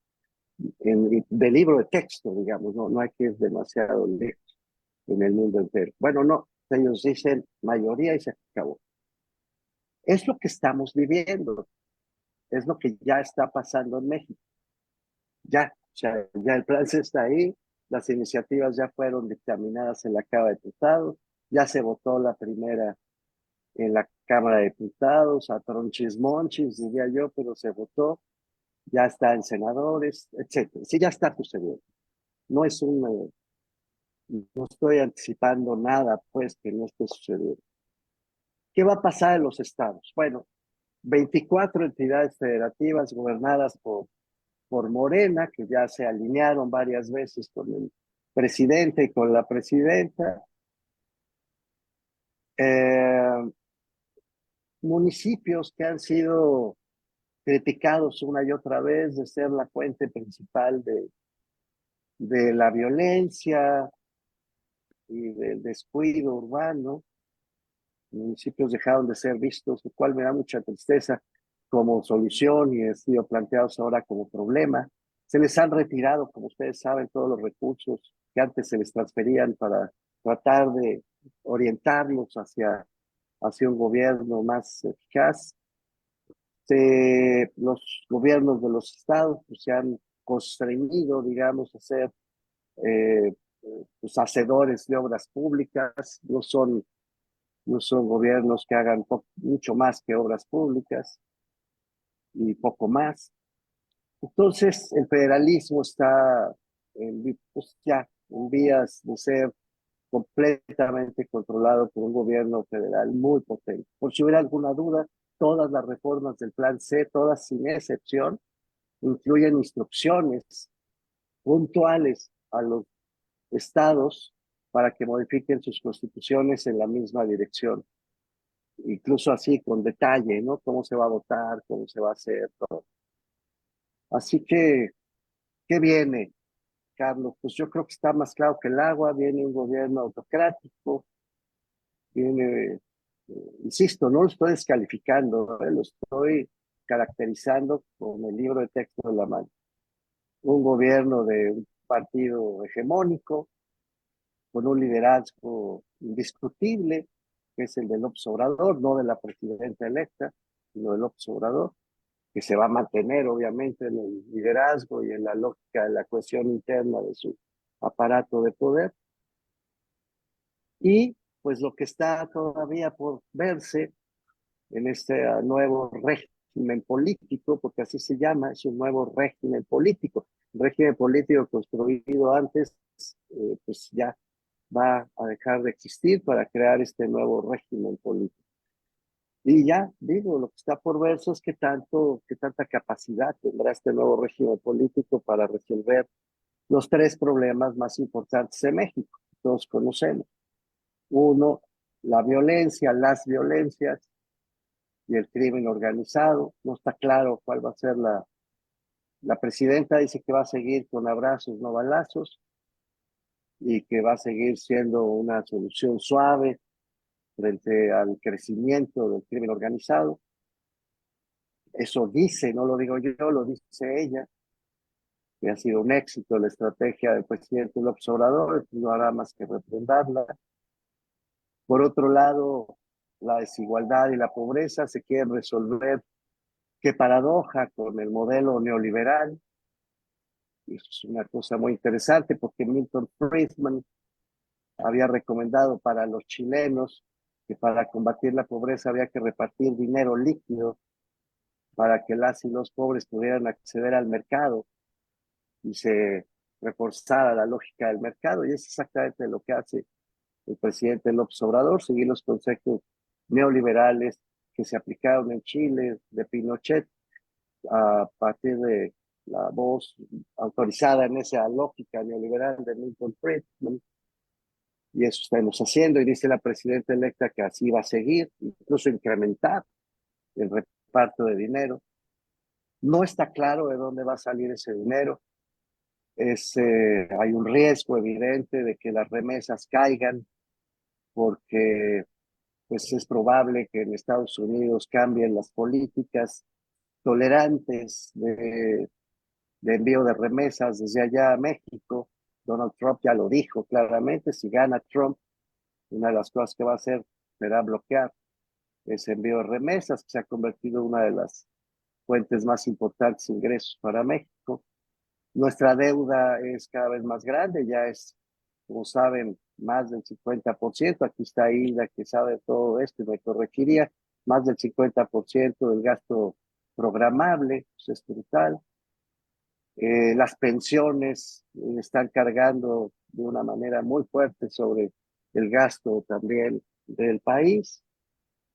S2: De libro de texto, digamos, no hay que ir demasiado lejos en el mundo entero. Bueno, no, ellos dicen mayoría y se acabó. Es lo que estamos viviendo, es lo que ya está pasando en México. Ya, o sea, ya el plan C está ahí, las iniciativas ya fueron dictaminadas en la Cámara de Diputados, ya se votó la primera en la Cámara de Diputados, a tronchis monchis, diría yo, pero se votó, ya está en senadores, etcétera. Sí, ya está sucediendo. No es no estoy anticipando nada, pues, que no esté sucediendo. ¿Qué va a pasar en los estados? Bueno, 24 entidades federativas gobernadas por Morena, que ya se alinearon varias veces con el presidente y con la presidenta. Municipios que han sido criticados una y otra vez de ser la fuente principal de la violencia y del descuido urbano. Municipios dejaron de ser vistos, lo cual me da mucha tristeza, como solución y han sido planteados ahora como problema. Se les han retirado, como ustedes saben, todos los recursos que antes se les transferían para tratar de orientarlos hacia un gobierno más eficaz. Los gobiernos de los estados pues, se han constreñido, digamos, a ser pues, hacedores de obras públicas, no son no son gobiernos que hagan mucho más que obras públicas y poco más. Entonces, el federalismo está pues ya en vías de ser completamente controlado por un gobierno federal muy potente. Por si hubiera alguna duda, todas las reformas del Plan C, todas sin excepción, incluyen instrucciones puntuales a los estados para que modifiquen sus constituciones en la misma dirección. Incluso así, con detalle, ¿no? Cómo se va a votar, cómo se va a hacer, todo. Así que, ¿qué viene, Carlos? Pues yo creo que está más claro que el agua. Viene un gobierno autocrático, viene, insisto, no lo estoy descalificando, lo estoy caracterizando con el libro de texto de la mano. Un gobierno de un partido hegemónico, con un liderazgo indiscutible, que es el de López Obrador, no de la presidenta electa, sino de López Obrador, que se va a mantener obviamente en el liderazgo y en la lógica de la cohesión interna de su aparato de poder. Y pues lo que está todavía por verse en este nuevo régimen político, porque así se llama, es un nuevo régimen político. El régimen político construido antes, pues ya va a dejar de existir para crear este nuevo régimen político. Y ya, digo, lo que está por verse es qué tanta capacidad tendrá este nuevo régimen político para resolver los tres problemas más importantes de México, que todos conocemos. Uno, la violencia, las violencias y el crimen organizado. No está claro cuál va a ser la presidenta, dice que va a seguir con abrazos, no balazos, y que va a seguir siendo una solución suave frente al crecimiento del crimen organizado. Eso dice, no lo digo yo, lo dice ella, que ha sido un éxito la estrategia del presidente López Obrador, no hará más que reprenderla. Por otro lado, la desigualdad y la pobreza se quieren resolver, qué paradoja, con el modelo neoliberal. Y eso es una cosa muy interesante porque Milton Friedman había recomendado para los chilenos que para combatir la pobreza había que repartir dinero líquido para que las y los pobres pudieran acceder al mercado y se reforzara la lógica del mercado. Y es exactamente lo que hace el presidente López Obrador, seguir los conceptos neoliberales que se aplicaron en Chile de Pinochet a partir de la voz autorizada en esa lógica neoliberal de Milton Friedman. Y eso estamos haciendo, y dice la presidenta electa que así va a seguir, incluso incrementar el reparto de dinero. No está claro de dónde va a salir ese dinero. Hay un riesgo evidente de que las remesas caigan, porque pues es probable que en Estados Unidos cambien las políticas tolerantes de envío de remesas desde allá a México. Donald Trump ya lo dijo claramente, si gana Trump, una de las cosas que va a hacer será bloquear ese envío de remesas, que se ha convertido en una de las fuentes más importantes de ingresos para México. Nuestra deuda es cada vez más grande, ya es, como saben, más del 50%. Aquí está Hilda, que sabe todo esto y me corregiría, más del 50% del gasto programable, pues es brutal. Las pensiones están cargando de una manera muy fuerte sobre el gasto también del país.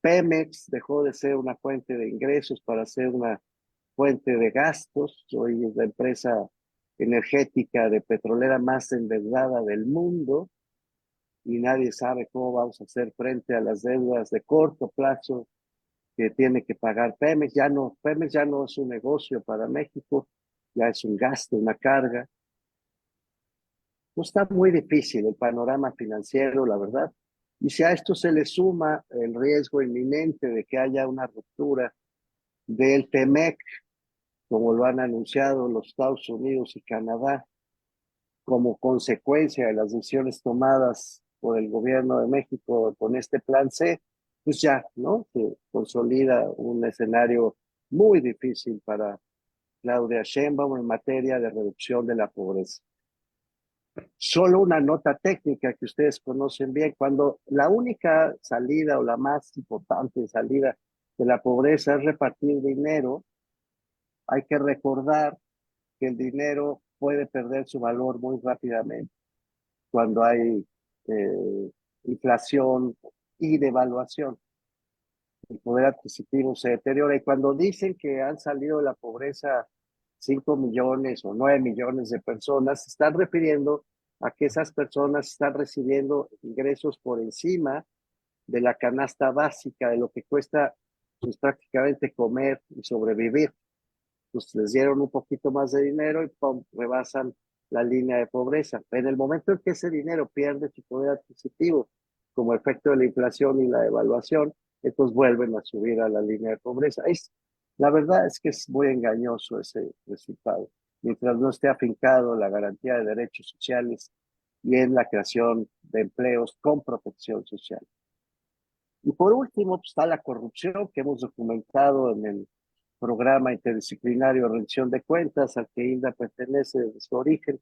S2: Pemex dejó de ser una fuente de ingresos para ser una fuente de gastos. Hoy es la empresa energética de petrolera más endeudada del mundo y nadie sabe cómo vamos a hacer frente a las deudas de corto plazo que tiene que pagar Pemex. Pemex ya no es un negocio para México, ya es un gasto, una carga. No está muy difícil el panorama financiero, la verdad. Y si a esto se le suma el riesgo inminente de que haya una ruptura del TEMEC, como lo han anunciado los Estados Unidos y Canadá, como consecuencia de las decisiones tomadas por el gobierno de México con este plan C, pues ya, ¿no? Se consolida un escenario muy difícil para Claudia Sheinbaum en materia de reducción de la pobreza. Solo una nota técnica que ustedes conocen bien, cuando la única salida o la más importante salida de la pobreza es repartir dinero, hay que recordar que el dinero puede perder su valor muy rápidamente cuando hay inflación y devaluación. El poder adquisitivo se deteriora. Y cuando dicen que han salido de la pobreza 5 millones o 9 millones de personas, se están refiriendo a que esas personas están recibiendo ingresos por encima de la canasta básica, de lo que cuesta pues, prácticamente comer y sobrevivir. Pues les dieron un poquito más de dinero y ¡pum! Rebasan la línea de pobreza. En el momento en que ese dinero pierde su poder adquisitivo como efecto de la inflación y la devaluación, estos vuelven a subir a la línea de pobreza. La verdad es que es muy engañoso ese resultado. Mientras no esté afincado la garantía de derechos sociales y en la creación de empleos con protección social. Y por último, pues, está la corrupción que hemos documentado en el programa interdisciplinario de rendición de cuentas al que INDA pertenece desde su origen,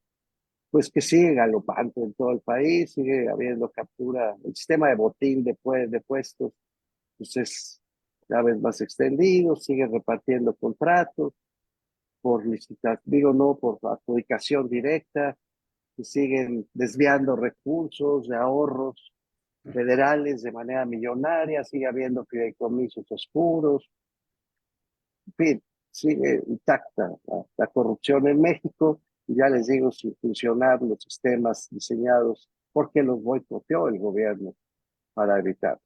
S2: pues que sigue galopante en todo el país, sigue habiendo captura, el sistema de botín de puestos pues es cada vez más extendido, sigue repartiendo contratos por licitación, digo no, por adjudicación directa, se siguen desviando recursos de ahorros federales de manera millonaria, sigue habiendo fideicomisos oscuros, en fin, sigue intacta la corrupción en México, y ya les digo, sin funcionar los sistemas diseñados porque los boicoteó el gobierno para evitar.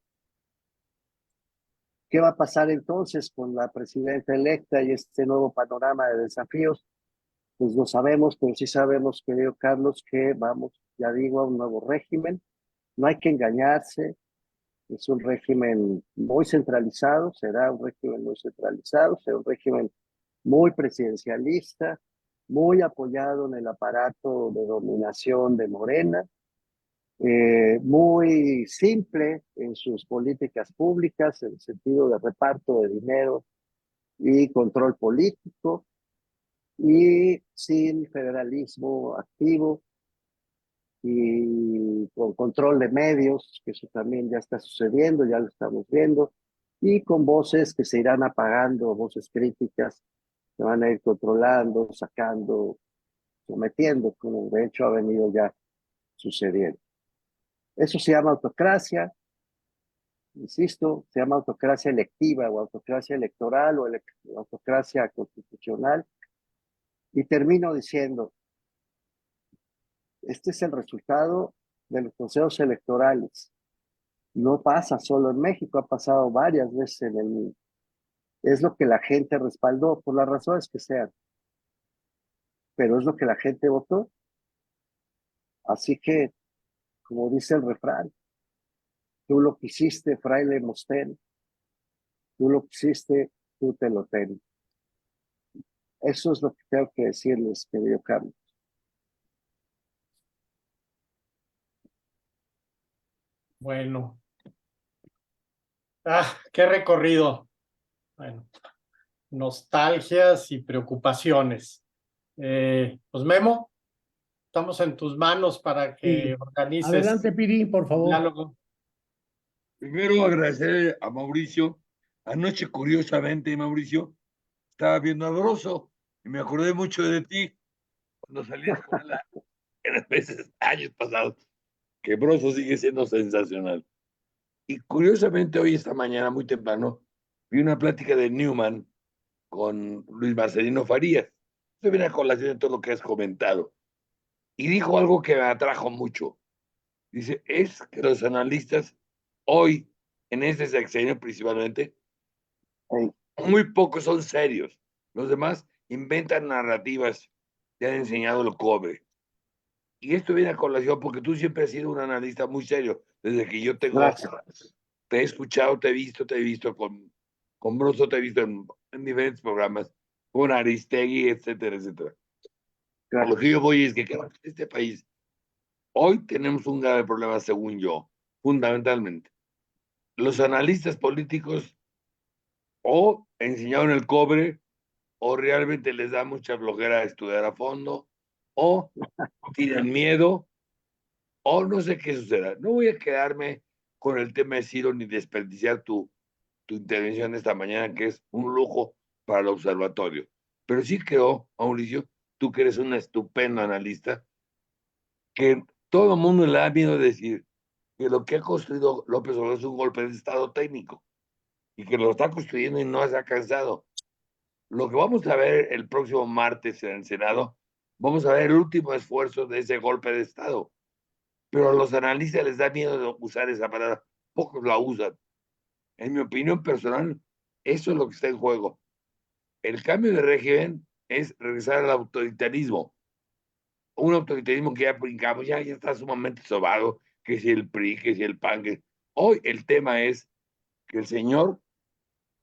S2: ¿Qué va a pasar entonces con la presidenta electa y este nuevo panorama de desafíos? Pues no sabemos, pero sí sabemos, querido Carlos, que vamos, ya digo, a un nuevo régimen. No hay que engañarse, es un régimen muy centralizado, será un régimen muy centralizado, será un régimen muy presidencialista, muy apoyado en el aparato de dominación de Morena, muy simple en sus políticas públicas, en el sentido de reparto de dinero y control político, y sin federalismo activo y con control de medios, que eso también ya está sucediendo, ya lo estamos viendo, y con voces que se irán apagando, voces críticas, se van a ir controlando, sacando, sometiendo, como de hecho ha venido ya sucediendo. Eso se llama autocracia, insisto, se llama autocracia electiva o autocracia electoral o autocracia constitucional. Y termino diciendo, este es el resultado de los consejos electorales. No pasa solo en México, ha pasado varias veces en el mundo. Es lo que la gente respaldó, por las razones que sean, pero es lo que la gente votó. Así que, como dice el refrán, tú lo quisiste, fraile Mostén, tú lo quisiste, tú te lo ten. Eso es lo que tengo que decirles, querido Carlos.
S3: Bueno, qué recorrido. Bueno, nostalgias y preocupaciones. Pues Memo, estamos en tus manos para que
S1: Sí.
S3: organices
S1: Adelante, Piri, por
S3: el
S1: favor.
S3: diálogo.
S4: Primero agradecer a Mauricio. Anoche, curiosamente, Mauricio, estaba viendo a Broso y me acordé mucho de ti cuando salías con él en las veces, años pasados, que Broso sigue siendo sensacional. Y curiosamente, hoy, esta mañana, muy temprano, vi una plática de Newman con Luis Marcelino Farías. Esto viene a colación de todo lo que has comentado. Y dijo algo que me atrajo mucho. Dice, es que los analistas hoy, en este sexenio principalmente,
S2: Hey,
S4: muy pocos son serios. Los demás inventan narrativas, te han enseñado el cobre. Y esto viene a colación porque tú siempre has sido un analista muy serio. Desde que yo
S2: gracias.
S4: te he escuchado, te he visto con Broso, te he visto en diferentes programas, con Aristegui, etcétera, etcétera. A lo que yo voy es que en este país hoy tenemos un grave problema, según yo, fundamentalmente. Los analistas políticos o enseñaron el cobre o realmente les da mucha flojera estudiar a fondo, o tienen miedo, o no sé qué suceda. No voy a quedarme con el tema de Ciro ni desperdiciar tu intervención esta mañana, que es un lujo para el observatorio. Pero sí creo, Mauricio, tú que eres un estupendo analista, que todo el mundo le da miedo decir que lo que ha construido López Obrador es un golpe de Estado técnico y que lo está construyendo y no se ha cansado. Lo que vamos a ver el próximo martes en el Senado, vamos a ver el último esfuerzo de ese golpe de Estado. Pero a los analistas les da miedo usar esa palabra, pocos la usan. En mi opinión personal, eso es lo que está en juego. El cambio de régimen es regresar al autoritarismo, un autoritarismo que ya brincamos, ya está sumamente sobado, que si el PRI, que si el PAN, que... Hoy el tema es que el señor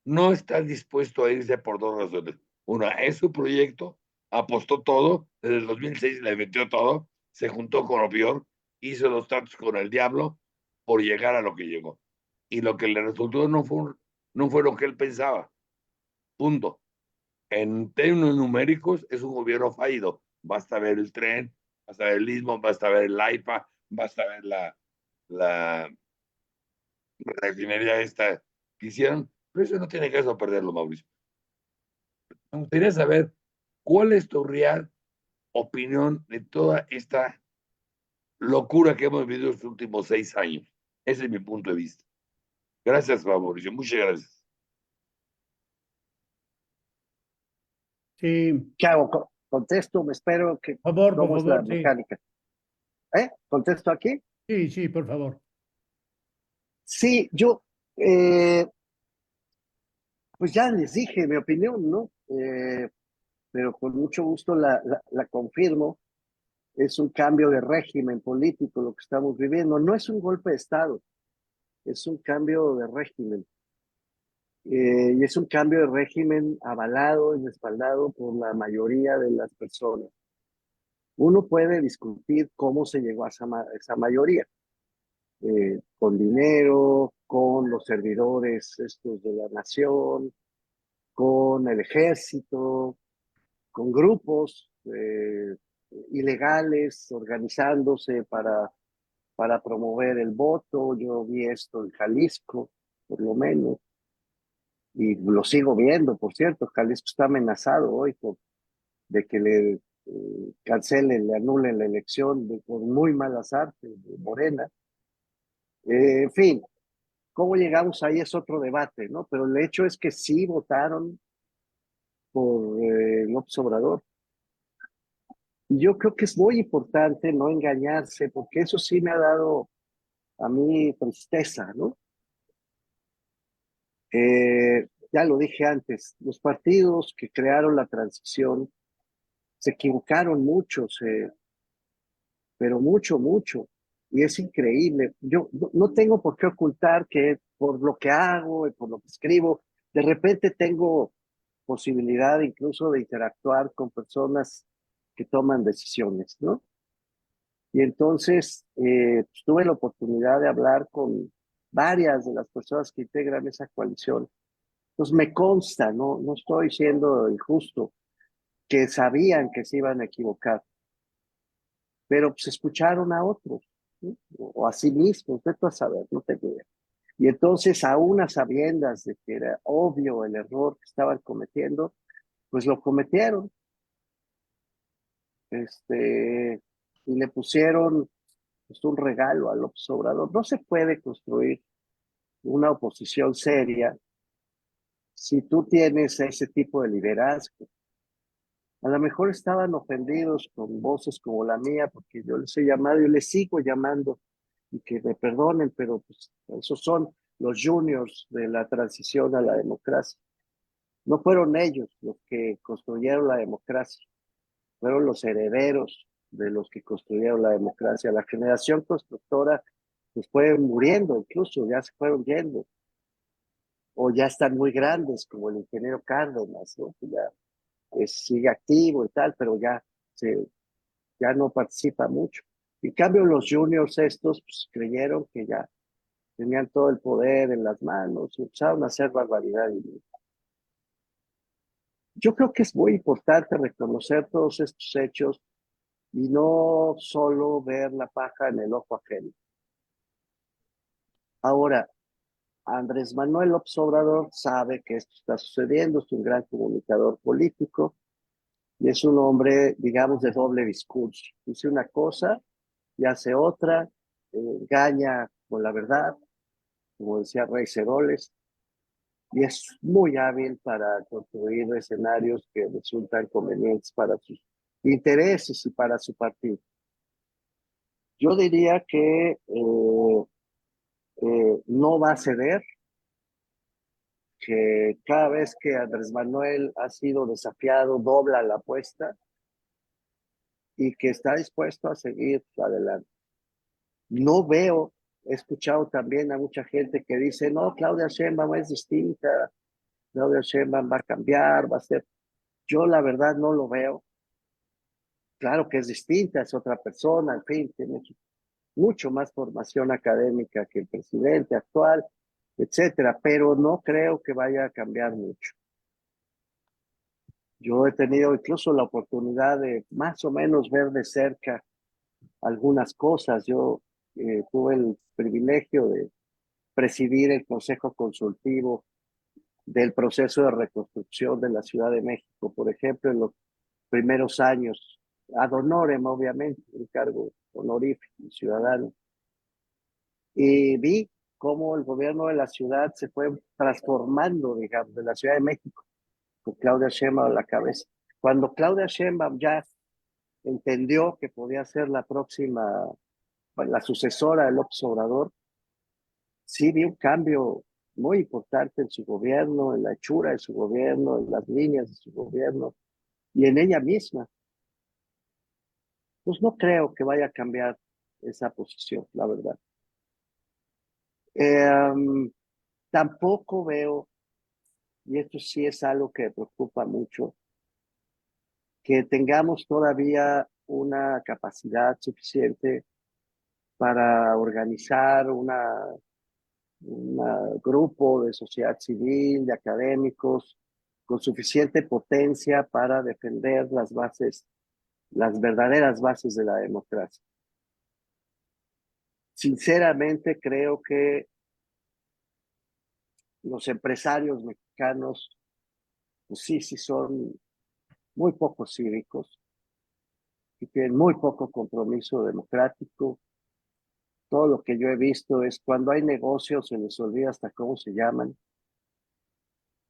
S4: no está dispuesto a irse por dos razones. Una, es su proyecto, apostó todo, desde el 2006 le metió todo, se juntó con lo peor, hizo los tratos con el diablo por llegar a lo que llegó. Y lo que le resultó no fue lo que él pensaba. Punto. En términos numéricos, es un gobierno fallido. Basta ver el tren, basta ver el istmo, basta ver el AIFA, basta ver la refinería esta que hicieron. Pero eso no tiene caso perderlo, Mauricio. Me gustaría saber cuál es tu real opinión de toda esta locura que hemos vivido los últimos 6 años. Ese es mi punto de vista. Gracias, Mauricio. Muchas gracias.
S1: Sí,
S2: ¿Qué hago? ¿Contesto? Me espero que...
S1: por
S2: ¿Cómo es la
S1: favor, sí.
S2: mecánica? ¿Contesto aquí?
S1: Sí, sí, por favor.
S2: Sí, pues ya les dije mi opinión, ¿no? Pero con mucho gusto la confirmo. Es un cambio de régimen político lo que estamos viviendo. No es un golpe de Estado, es un cambio de régimen. Y es un cambio de régimen avalado y respaldado por la mayoría de las personas. Uno puede discutir cómo se llegó a esa mayoría, con dinero, con los servidores estos de la nación, con el ejército, con grupos ilegales organizándose para promover el voto. Yo vi esto en Jalisco, por lo menos, y lo sigo viendo, por cierto. Jalisco está amenazado hoy de que le cancelen, le anulen la elección con muy malas artes de Morena. En fin, cómo llegamos ahí es otro debate, ¿no? Pero el hecho es que sí votaron por López Obrador. Y yo creo que es muy importante no engañarse, porque eso sí me ha dado a mí tristeza, ¿no? Ya lo dije antes, los partidos que crearon la transición se equivocaron mucho, pero mucho, mucho. Y es increíble. Yo no tengo por qué ocultar que por lo que hago y por lo que escribo, de repente tengo posibilidad incluso de interactuar con personas que toman decisiones, ¿no? Y entonces pues, tuve la oportunidad de hablar con varias de las personas que integran esa coalición. Entonces me consta, no estoy siendo injusto, que sabían que se iban a equivocar, pero pues escucharon a otros, ¿no? O a sí mismos, vete a saber, no tengo idea. Y entonces, aún a sabiendas de que era obvio el error que estaban cometiendo, pues lo cometieron, y le pusieron pues, un regalo a López Obrador. No se puede construir una oposición seria si tú tienes ese tipo de liderazgo. A lo mejor estaban ofendidos con voces como la mía, porque yo les he llamado y les sigo llamando, y que me perdonen, pero pues esos son los juniors de la transición a la democracia. No fueron ellos los que construyeron la democracia, fueron los herederos de los que construyeron la democracia. La generación constructora pues fue muriendo, incluso ya se fueron yendo, o ya están muy grandes, como el ingeniero Cárdenas, ¿no? Que ya sigue activo y tal, pero ya no participa mucho. En cambio, los juniors estos pues, creyeron que ya tenían todo el poder en las manos y empezaron a hacer barbaridades. Yo creo que es muy importante reconocer todos estos hechos y no solo ver la paja en el ojo ajeno. Ahora, Andrés Manuel López Obrador sabe que esto está sucediendo, es un gran comunicador político y es un hombre, digamos, de doble discurso. Dice una cosa y hace otra, engaña con la verdad, como decía Rey Ceroles, y es muy hábil para construir escenarios que resultan convenientes para sus intereses y para su partido. Yo diría que no va a ceder, que cada vez que Andrés Manuel ha sido desafiado, dobla la apuesta y que está dispuesto a seguir adelante. No veo, he escuchado también a mucha gente que dice, no, Claudia Sheinbaum es distinta, Claudia Sheinbaum va a cambiar, va a ser. Yo la verdad no lo veo. Claro que es distinta, es otra persona, en fin, tiene mucho más formación académica que el presidente actual, etcétera, pero no creo que vaya a cambiar mucho. Yo he tenido incluso la oportunidad de más o menos ver de cerca algunas cosas. Yo tuve el privilegio de presidir el Consejo Consultivo del proceso de reconstrucción de la Ciudad de México, por ejemplo, en los primeros años, ad honorem, obviamente, un cargo honorífico, ciudadano. Y vi cómo el gobierno de la ciudad se fue transformando, digamos, de la Ciudad de México, con Claudia Sheinbaum a la cabeza. Cuando Claudia Sheinbaum ya entendió que podía ser la próxima, la sucesora de López Obrador, sí vi un cambio muy importante en su gobierno, en la hechura de su gobierno, en las líneas de su gobierno y en ella misma. Pues no creo que vaya a cambiar esa posición, la verdad. Tampoco veo, y esto sí es algo que me preocupa mucho, que tengamos todavía una capacidad suficiente para organizar un grupo de sociedad civil, de académicos, con suficiente potencia para defender las bases, las verdaderas bases de la democracia. Sinceramente creo que los empresarios mexicanos, pues sí son muy poco cívicos y tienen muy poco compromiso democrático. Todo lo que yo he visto es cuando hay negocios se les olvida hasta cómo se llaman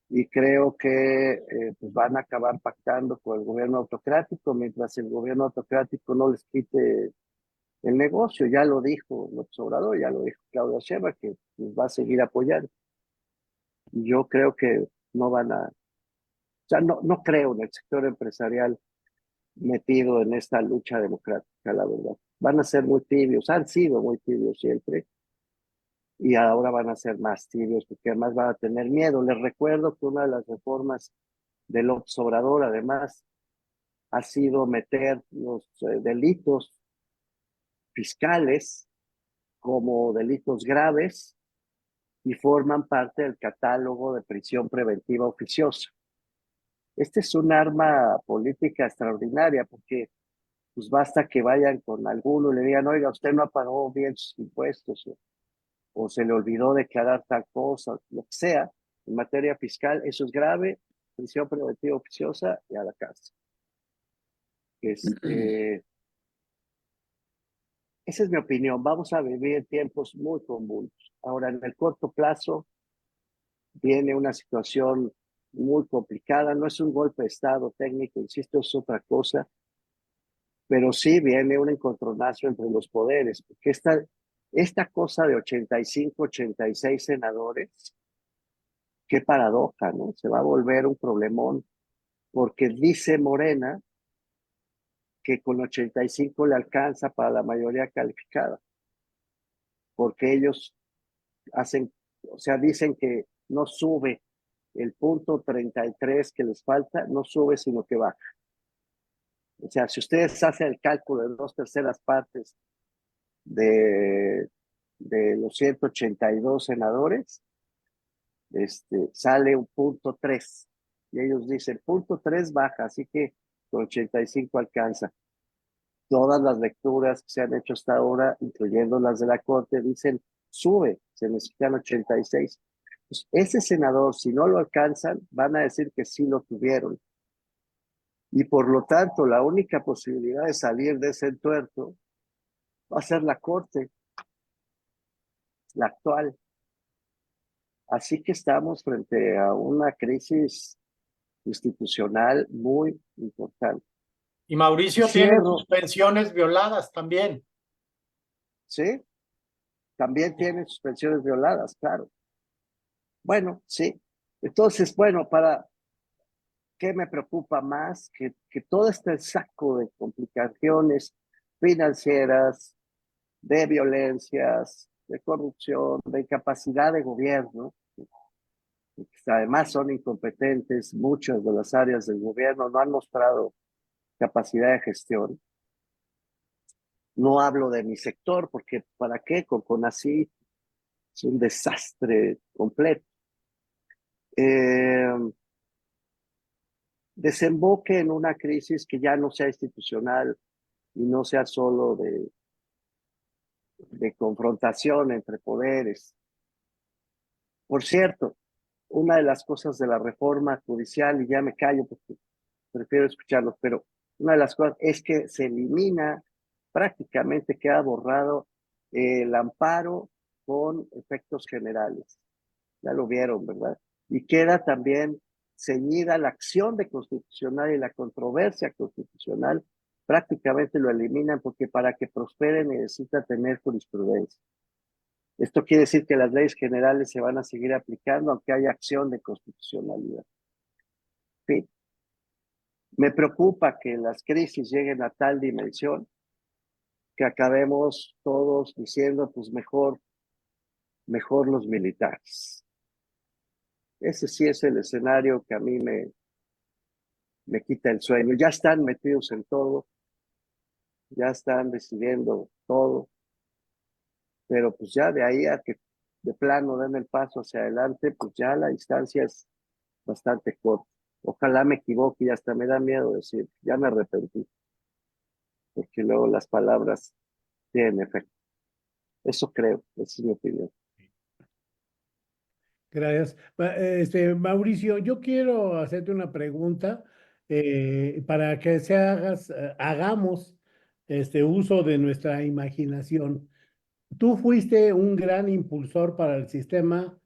S2: y creo que pues van a acabar pactando con el gobierno autocrático mientras el gobierno autocrático no les quite el negocio. Ya lo dijo López Obrador, ya lo dijo Claudia Sheinbaum, que les va a seguir apoyando. Y yo creo que no van a, o sea, no creo en el sector empresarial metido en esta lucha democrática, la verdad. Van a ser muy tibios, han sido muy tibios siempre, y ahora van a ser más tibios porque además van a tener miedo. Les recuerdo que una de las reformas del López Obrador, además, ha sido meter los delitos fiscales como delitos graves y forman parte del catálogo de prisión preventiva oficiosa. Este es un arma política extraordinaria porque pues basta que vayan con alguno y le digan, oiga, usted no pagó bien sus impuestos o se le olvidó declarar tal cosa, lo que sea, en materia fiscal, eso es grave, prisión preventiva oficiosa y a la cárcel. Esa es mi opinión. Vamos a vivir tiempos muy convulsos. Ahora, en el corto plazo, viene una situación muy complicada. No es un golpe de Estado técnico, insisto, es otra cosa, pero sí viene un encontronazo entre los poderes, porque esta cosa de 85, 86 senadores, qué paradoja, ¿no? Se va a volver un problemón, porque dice Morena que con 85 le alcanza para la mayoría calificada, porque ellos hacen, o sea, dicen que no sube el punto 33 que les falta, no sube, sino que baja. O sea, si ustedes hacen el cálculo de 2/3 de, de los 182 senadores, sale un punto 3. Y ellos dicen, punto 3 baja, así que con 85 alcanza. todas las lecturas que se han hecho hasta ahora, incluyendo las de la Corte, dicen sube, se necesitan 86. Pues ese senador, si no lo alcanzan, van a decir que sí lo tuvieron. Y por lo tanto, la única posibilidad de salir de ese entuerto va a ser la Corte, la actual. Así que estamos frente a una crisis institucional muy importante.
S3: Y Mauricio tiene
S2: Cierro,
S3: sus pensiones violadas también.
S2: ¿sí? También tienen sus pensiones violadas, claro. Bueno, sí. Entonces, bueno, ¿qué me preocupa más? Que todo este saco de complicaciones financieras, de violencias, de corrupción, de incapacidad de gobierno, que además son incompetentes, muchas de las áreas del gobierno no han mostrado capacidad de gestión. No hablo de mi sector, porque ¿para qué? Con CONACYT es un desastre completo. Desemboque en una crisis que ya no sea institucional y no sea solo de confrontación entre poderes. Por cierto, una de las cosas de la reforma judicial, y ya me callo porque prefiero escucharlos, pero una de las cosas es que se elimina, prácticamente queda borrado el amparo con efectos generales. Ya lo vieron, ¿verdad? Y queda también ceñida la acción de constitucional y la controversia constitucional, prácticamente lo eliminan porque para que prospere necesita tener jurisprudencia. Esto quiere decir que las leyes generales se van a seguir aplicando aunque haya acción de constitucionalidad. Sí. Me preocupa que las crisis lleguen a tal dimensión que acabemos todos diciendo, pues mejor los militares. Ese sí es el escenario que a mí me quita el sueño. Ya están metidos en todo, ya están decidiendo todo, pero pues ya de ahí a que de plano den el paso hacia adelante, pues ya la distancia es bastante corta. Ojalá me equivoque y hasta me da miedo decir, ya me arrepentí, porque luego las palabras tienen efecto. Eso creo, esa es mi opinión.
S1: Gracias. Mauricio, yo quiero hacerte una pregunta para que hagamos uso de nuestra imaginación. Tú fuiste un gran impulsor para el sistema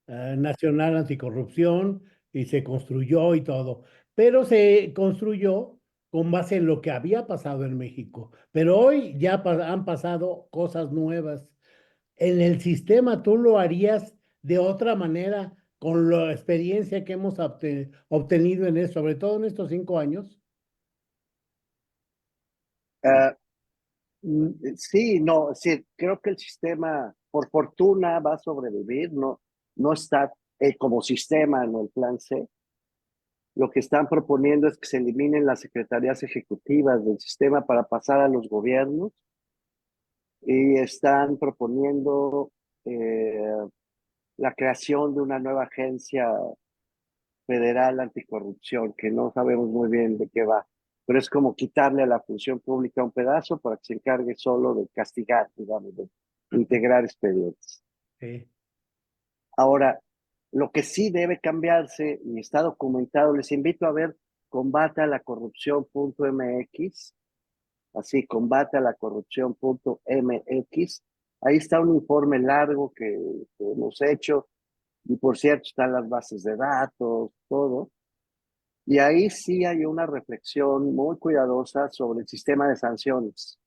S1: nacional anticorrupción y se construyó y todo, pero se construyó con base en lo que había pasado en México. Pero hoy ya han pasado cosas nuevas. En el sistema, ¿tú lo harías de otra manera con la experiencia que hemos obtenido en eso, sobre todo en estos 5 años?
S2: Uh, sí, no, sí, creo que el sistema, por fortuna, va a sobrevivir, no está como sistema en el plan C. Lo que están proponiendo es que se eliminen las secretarías ejecutivas del sistema para pasar a los gobiernos y están proponiendo la creación de una nueva agencia federal anticorrupción, que no sabemos muy bien de qué va, pero es como quitarle a la función pública un pedazo para que se encargue solo de castigar, digamos, de integrar expedientes.
S1: Sí.
S2: Ahora, lo que sí debe cambiarse, y está documentado, les invito a ver combate a la corrupción.mx, así, combate a la corrupción.mx. Ahí está un informe largo que hemos hecho, y por cierto están las bases de datos, todo. Y ahí sí hay una reflexión muy cuidadosa sobre el sistema de sanciones.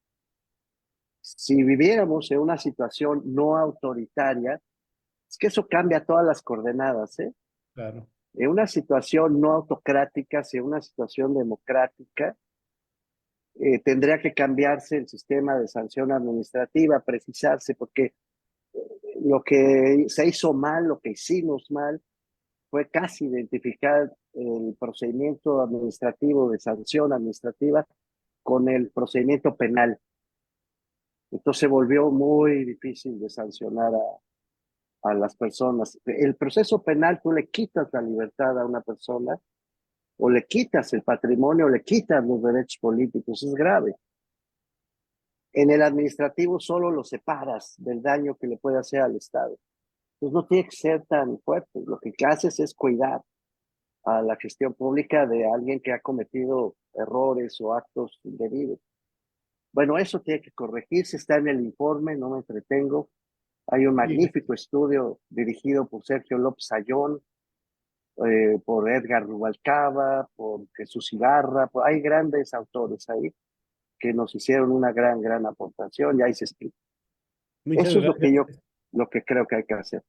S2: Si viviéramos en una situación no autoritaria, es que eso cambia todas las coordenadas, ¿eh?
S1: Claro.
S2: En una situación no autocrática, si en una situación democrática, tendría que cambiarse el sistema de sanción administrativa, precisarse, porque lo que se hizo mal, lo que hicimos mal, fue casi identificar el procedimiento administrativo de sanción administrativa con el procedimiento penal. Entonces se volvió muy difícil de sancionar a las personas. El proceso penal, tú le quitas la libertad a una persona, o le quitas el patrimonio, o le quitas los derechos políticos, es grave. En el administrativo solo lo separas del daño que le puede hacer al Estado. Entonces no tiene que ser tan fuerte. Lo que haces es cuidar a la gestión pública de alguien que ha cometido errores o actos indebidos. Bueno, eso tiene que corregirse, está en el informe, no me entretengo. Hay un magnífico estudio dirigido por Sergio López Ayón, por Edgar Rubalcaba, por Jesús Ibarra, hay grandes autores ahí que nos hicieron una gran aportación y ahí se explica.
S1: Muchas
S2: Eso es
S1: gracias.
S2: lo que creo que hay que hacer.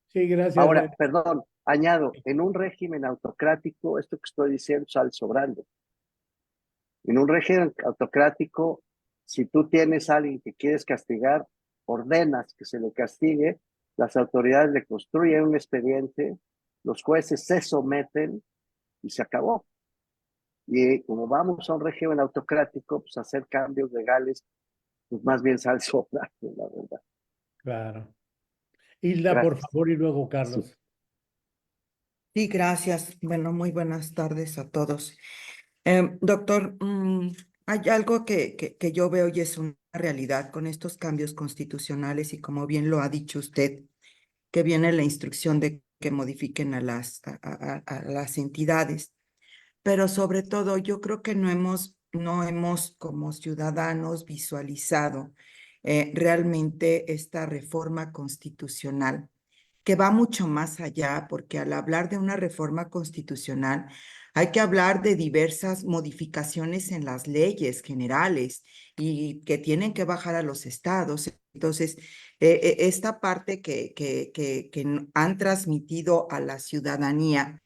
S1: Sí, gracias,
S2: Ahora,
S1: René.
S2: perdón, añado, en un régimen autocrático, esto que estoy diciendo sale sobrando. En un régimen autocrático, si tú tienes a alguien que quieres castigar, ordenas que se le castigue, las autoridades le construyen un expediente, los jueces se someten y se acabó. Y como vamos a un régimen autocrático, pues hacer cambios legales, pues más bien sale sobrando, la verdad.
S1: Claro. Hilda, por
S2: Gracias.
S1: favor, y luego
S2: Sí.
S1: Carlos.
S5: Sí, gracias. Bueno, muy buenas tardes a todos. Doctor, hay algo que yo veo y es una realidad con estos cambios constitucionales y como bien lo ha dicho usted, que viene la instrucción de que modifiquen a a las entidades. Pero sobre todo yo creo que no hemos como ciudadanos visualizado realmente esta reforma constitucional que va mucho más allá, porque al hablar de una reforma constitucional hay que hablar de diversas modificaciones en las leyes generales y que tienen que bajar a los estados. Entonces, esta parte que han transmitido a la ciudadanía,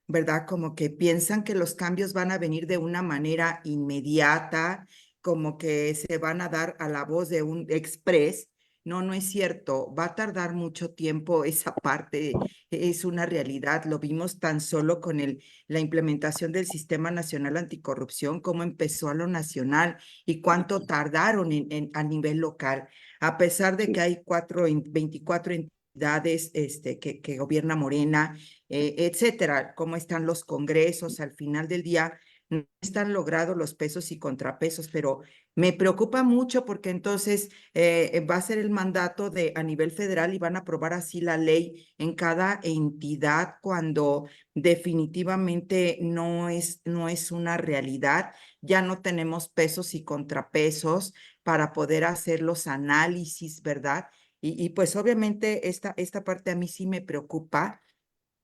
S5: ¿verdad? Como que piensan que los cambios van a venir de una manera inmediata, como que se van a dar a la voz de un express. No, no es cierto. Va a tardar mucho tiempo esa parte. Es una realidad. Lo vimos tan solo con la implementación del Sistema Nacional Anticorrupción, cómo empezó a lo nacional y cuánto tardaron a nivel local. A pesar de que hay 24 entidades que gobierna Morena, etcétera, cómo están los congresos al final del día, no están logrados los pesos y contrapesos, pero me preocupa mucho porque entonces va a ser el mandato a nivel federal y van a aprobar así la ley en cada entidad cuando definitivamente no es una realidad. Ya no tenemos pesos y contrapesos para poder hacer los análisis, ¿verdad? Y pues obviamente esta parte a mí sí me preocupa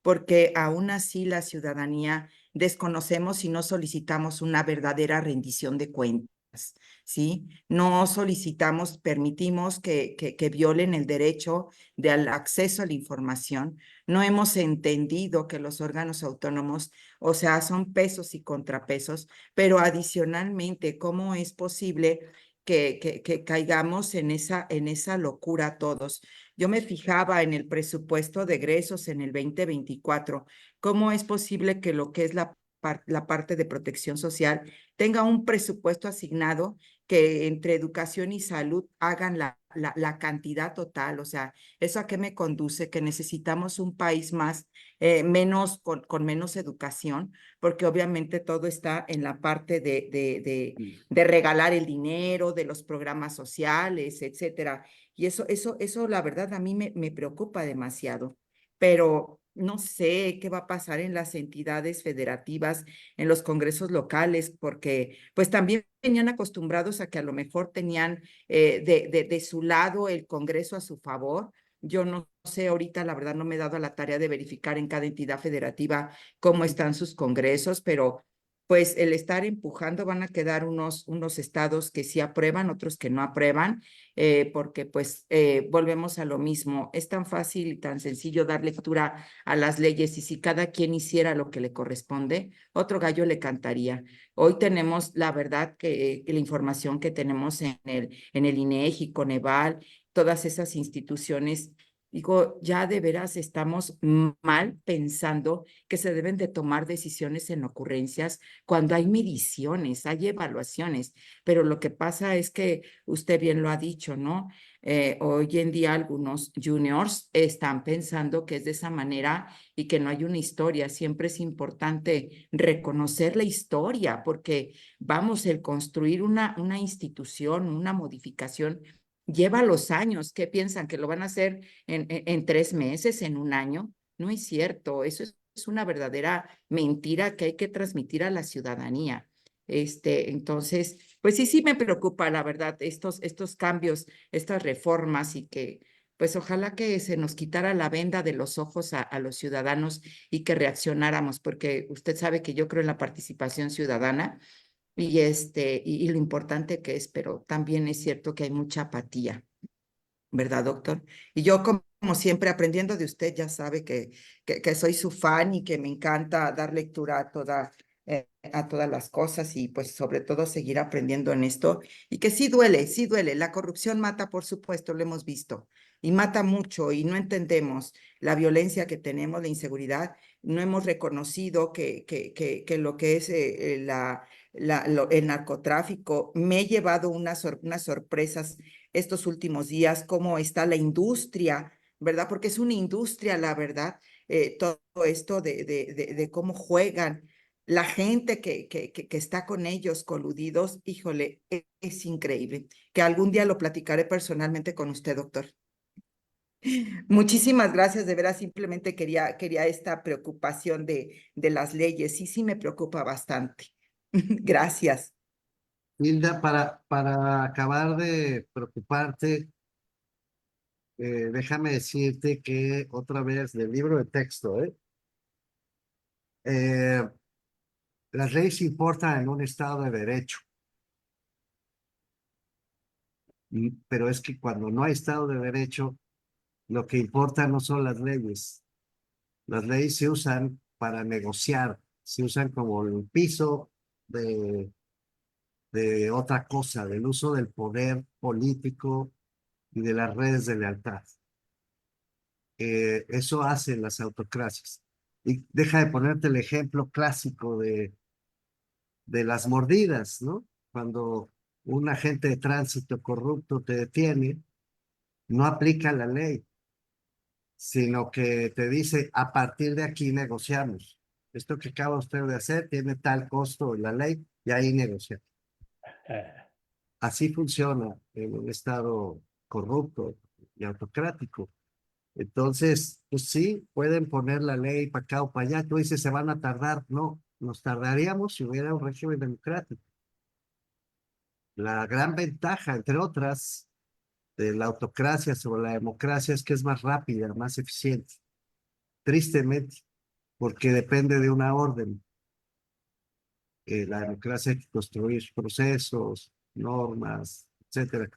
S5: porque aún así la ciudadanía desconocemos y no solicitamos una verdadera rendición de cuentas, ¿sí? No solicitamos, permitimos que violen el derecho al acceso a la información. No hemos entendido que los órganos autónomos, o sea, son pesos y contrapesos, pero adicionalmente, ¿cómo es posible que caigamos en esa locura todos? Yo me fijaba en el presupuesto de egresos en el 2024. ¿Cómo es posible que lo que es la parte de protección social tenga un presupuesto asignado que entre educación y salud hagan la cantidad total? O sea, ¿eso a qué me conduce? Que necesitamos un país más, con menos educación, porque obviamente todo está en la parte de regalar el dinero, de los programas sociales, etcétera. Y eso la verdad a mí me preocupa demasiado, pero no sé qué va a pasar en las entidades federativas, en los congresos locales, porque pues también venían acostumbrados a que a lo mejor tenían de su lado el Congreso a su favor. Yo no sé, ahorita la verdad no me he dado a la tarea de verificar en cada entidad federativa cómo están sus congresos, pero pues el estar empujando van a quedar unos estados que sí aprueban, otros que no aprueban, porque pues volvemos a lo mismo. Es tan fácil y tan sencillo dar lectura a las leyes y si cada quien hiciera lo que le corresponde, otro gallo le cantaría. Hoy tenemos la verdad que la información que tenemos en el INEGI, Coneval, todas esas instituciones Digo, ya de veras estamos mal pensando que se deben de tomar decisiones en ocurrencias cuando hay mediciones, hay evaluaciones, pero lo que pasa es que usted bien lo ha dicho, ¿no? Hoy en día algunos juniors están pensando que es de esa manera y que no hay una historia. Siempre es importante reconocer la historia porque, vamos, el construir una institución, una modificación, lleva los años. ¿Qué piensan? ¿Que lo van a hacer en 3 meses, en un año? No es cierto. Eso es una verdadera mentira que hay que transmitir a la ciudadanía. Entonces, pues sí me preocupa, la verdad, estos cambios, estas reformas y que, pues ojalá que se nos quitara la venda de los ojos a los ciudadanos y que reaccionáramos, porque usted sabe que yo creo en la participación ciudadana y lo importante que es, pero también es cierto que hay mucha apatía, ¿verdad, doctor? Y yo, como siempre, aprendiendo de usted, ya sabe que soy su fan y que me encanta dar lectura a todas las cosas y pues sobre todo seguir aprendiendo en esto. Y que sí duele, sí duele. La corrupción mata, por supuesto, lo hemos visto. Y mata mucho y no entendemos la violencia que tenemos, la inseguridad. No hemos reconocido que lo que es el narcotráfico. Me he llevado unas sorpresas estos últimos días, cómo está la industria, ¿verdad? Porque es una industria, la verdad, todo esto de cómo juegan. La gente que está con ellos coludidos, híjole, es increíble. Que algún día lo platicaré personalmente con usted, doctor. Muchísimas gracias, de veras, simplemente quería esta preocupación de las leyes. Sí me preocupa bastante. Gracias.
S6: Hilda, para acabar de preocuparte, déjame decirte que otra vez del libro de texto, Eh, las leyes importan en un Estado de Derecho, pero es que cuando no hay Estado de Derecho, lo que importa no son las leyes. Las leyes se usan para negociar, se usan como el piso de otra cosa, del uso del poder político y de las redes de lealtad. Eso hacen las autocracias. Y deja de ponerte el ejemplo clásico de las mordidas, ¿no? Cuando un agente de tránsito corrupto te detiene, no aplica la ley, sino que te dice, a partir de aquí negociamos. Esto que acaba usted de hacer tiene tal costo en la ley y ahí negociamos. Así funciona en un estado corrupto y autocrático. Entonces, pues sí, pueden poner la ley para acá o para allá. Tú dices, se van a tardar. No, nos tardaríamos si hubiera un régimen democrático. La gran ventaja, entre otras, de la autocracia sobre la democracia es que es más rápida, más eficiente. Tristemente, porque depende de una orden. La democracia hay que construir procesos, normas, etcétera.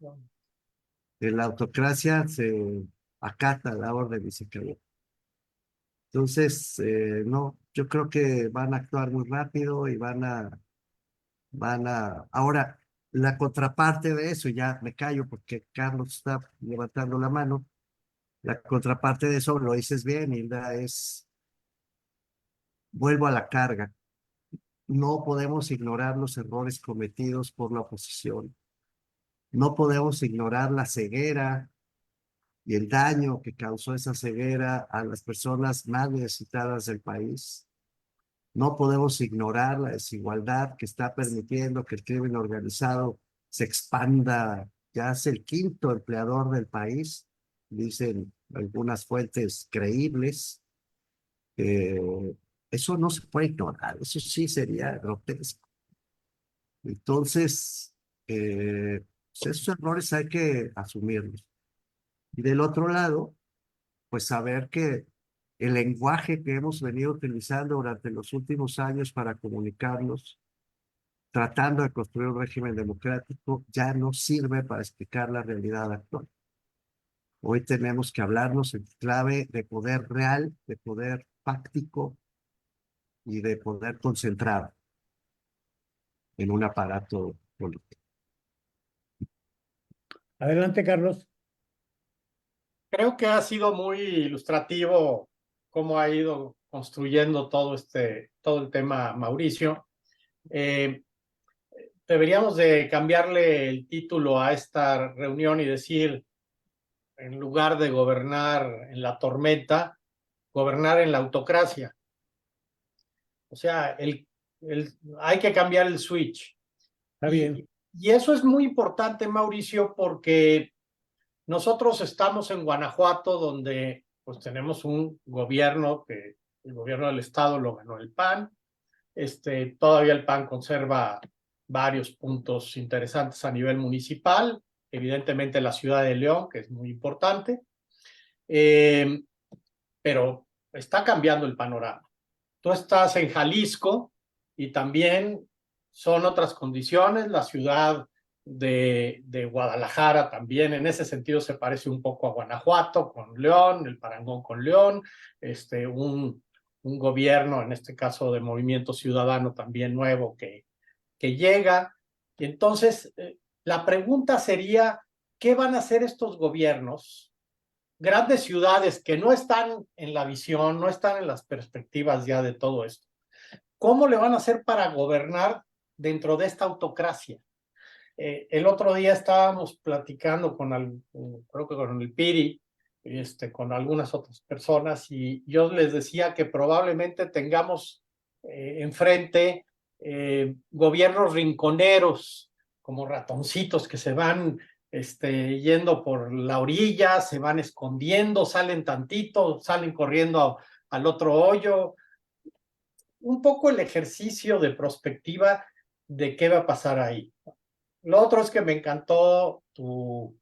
S6: En la autocracia se acata la orden y se acabó. Entonces, no, yo creo que van a actuar muy rápido y ahora, la contraparte de eso, ya me callo porque Carlos está levantando la mano, la contraparte de eso, lo dices bien, Hilda, vuelvo a la carga. No podemos ignorar los errores cometidos por la oposición. No podemos ignorar la ceguera y el daño que causó esa ceguera a las personas más necesitadas del país. No podemos ignorar la desigualdad que está permitiendo que el crimen organizado se expanda. Ya es el quinto empleador del país, dicen algunas fuentes creíbles. Eso no se puede ignorar, eso sí sería grotesco. Entonces, pues esos errores hay que asumirlos. Y del otro lado, pues saber que el lenguaje que hemos venido utilizando durante los últimos años para comunicarnos, tratando de construir un régimen democrático, ya no sirve para explicar la realidad actual. Hoy tenemos que hablarnos en clave de poder real, de poder fáctico y de poder concentrado en un aparato político.
S1: Adelante, Carlos.
S3: Creo que ha sido muy ilustrativo cómo ha ido construyendo todo el tema, Mauricio. Eh, Deberíamos de cambiarle el título a esta reunión y decir, en lugar de gobernar en la tormenta, gobernar en la autocracia. O sea, hay que cambiar el switch.
S1: Está bien.
S3: Y eso es muy importante, Mauricio, porque nosotros estamos en Guanajuato, donde pues tenemos un gobierno que el gobierno del estado lo ganó el PAN. Todavía el PAN conserva varios puntos interesantes a nivel municipal, evidentemente la ciudad de León, que es muy importante, pero está cambiando el panorama. Tú estás en Jalisco y también son otras condiciones. La ciudad de Guadalajara también en ese sentido se parece un poco a Guanajuato con León, el parangón con León, un gobierno, en este caso de Movimiento Ciudadano también nuevo que llega. Y entonces, la pregunta sería, ¿qué van a hacer estos gobiernos? Grandes ciudades que no están en la visión, no están en las perspectivas ya de todo esto. ¿Cómo le van a hacer para gobernar dentro de esta autocracia? El otro día estábamos platicando creo que con el Piri, con algunas otras personas, y yo les decía que probablemente tengamos enfrente gobiernos rinconeros, como ratoncitos que se van yendo por la orilla, se van escondiendo, salen tantito, salen corriendo al otro hoyo. Un poco el ejercicio de prospectiva de qué va a pasar ahí. Lo otro es que me encantó tu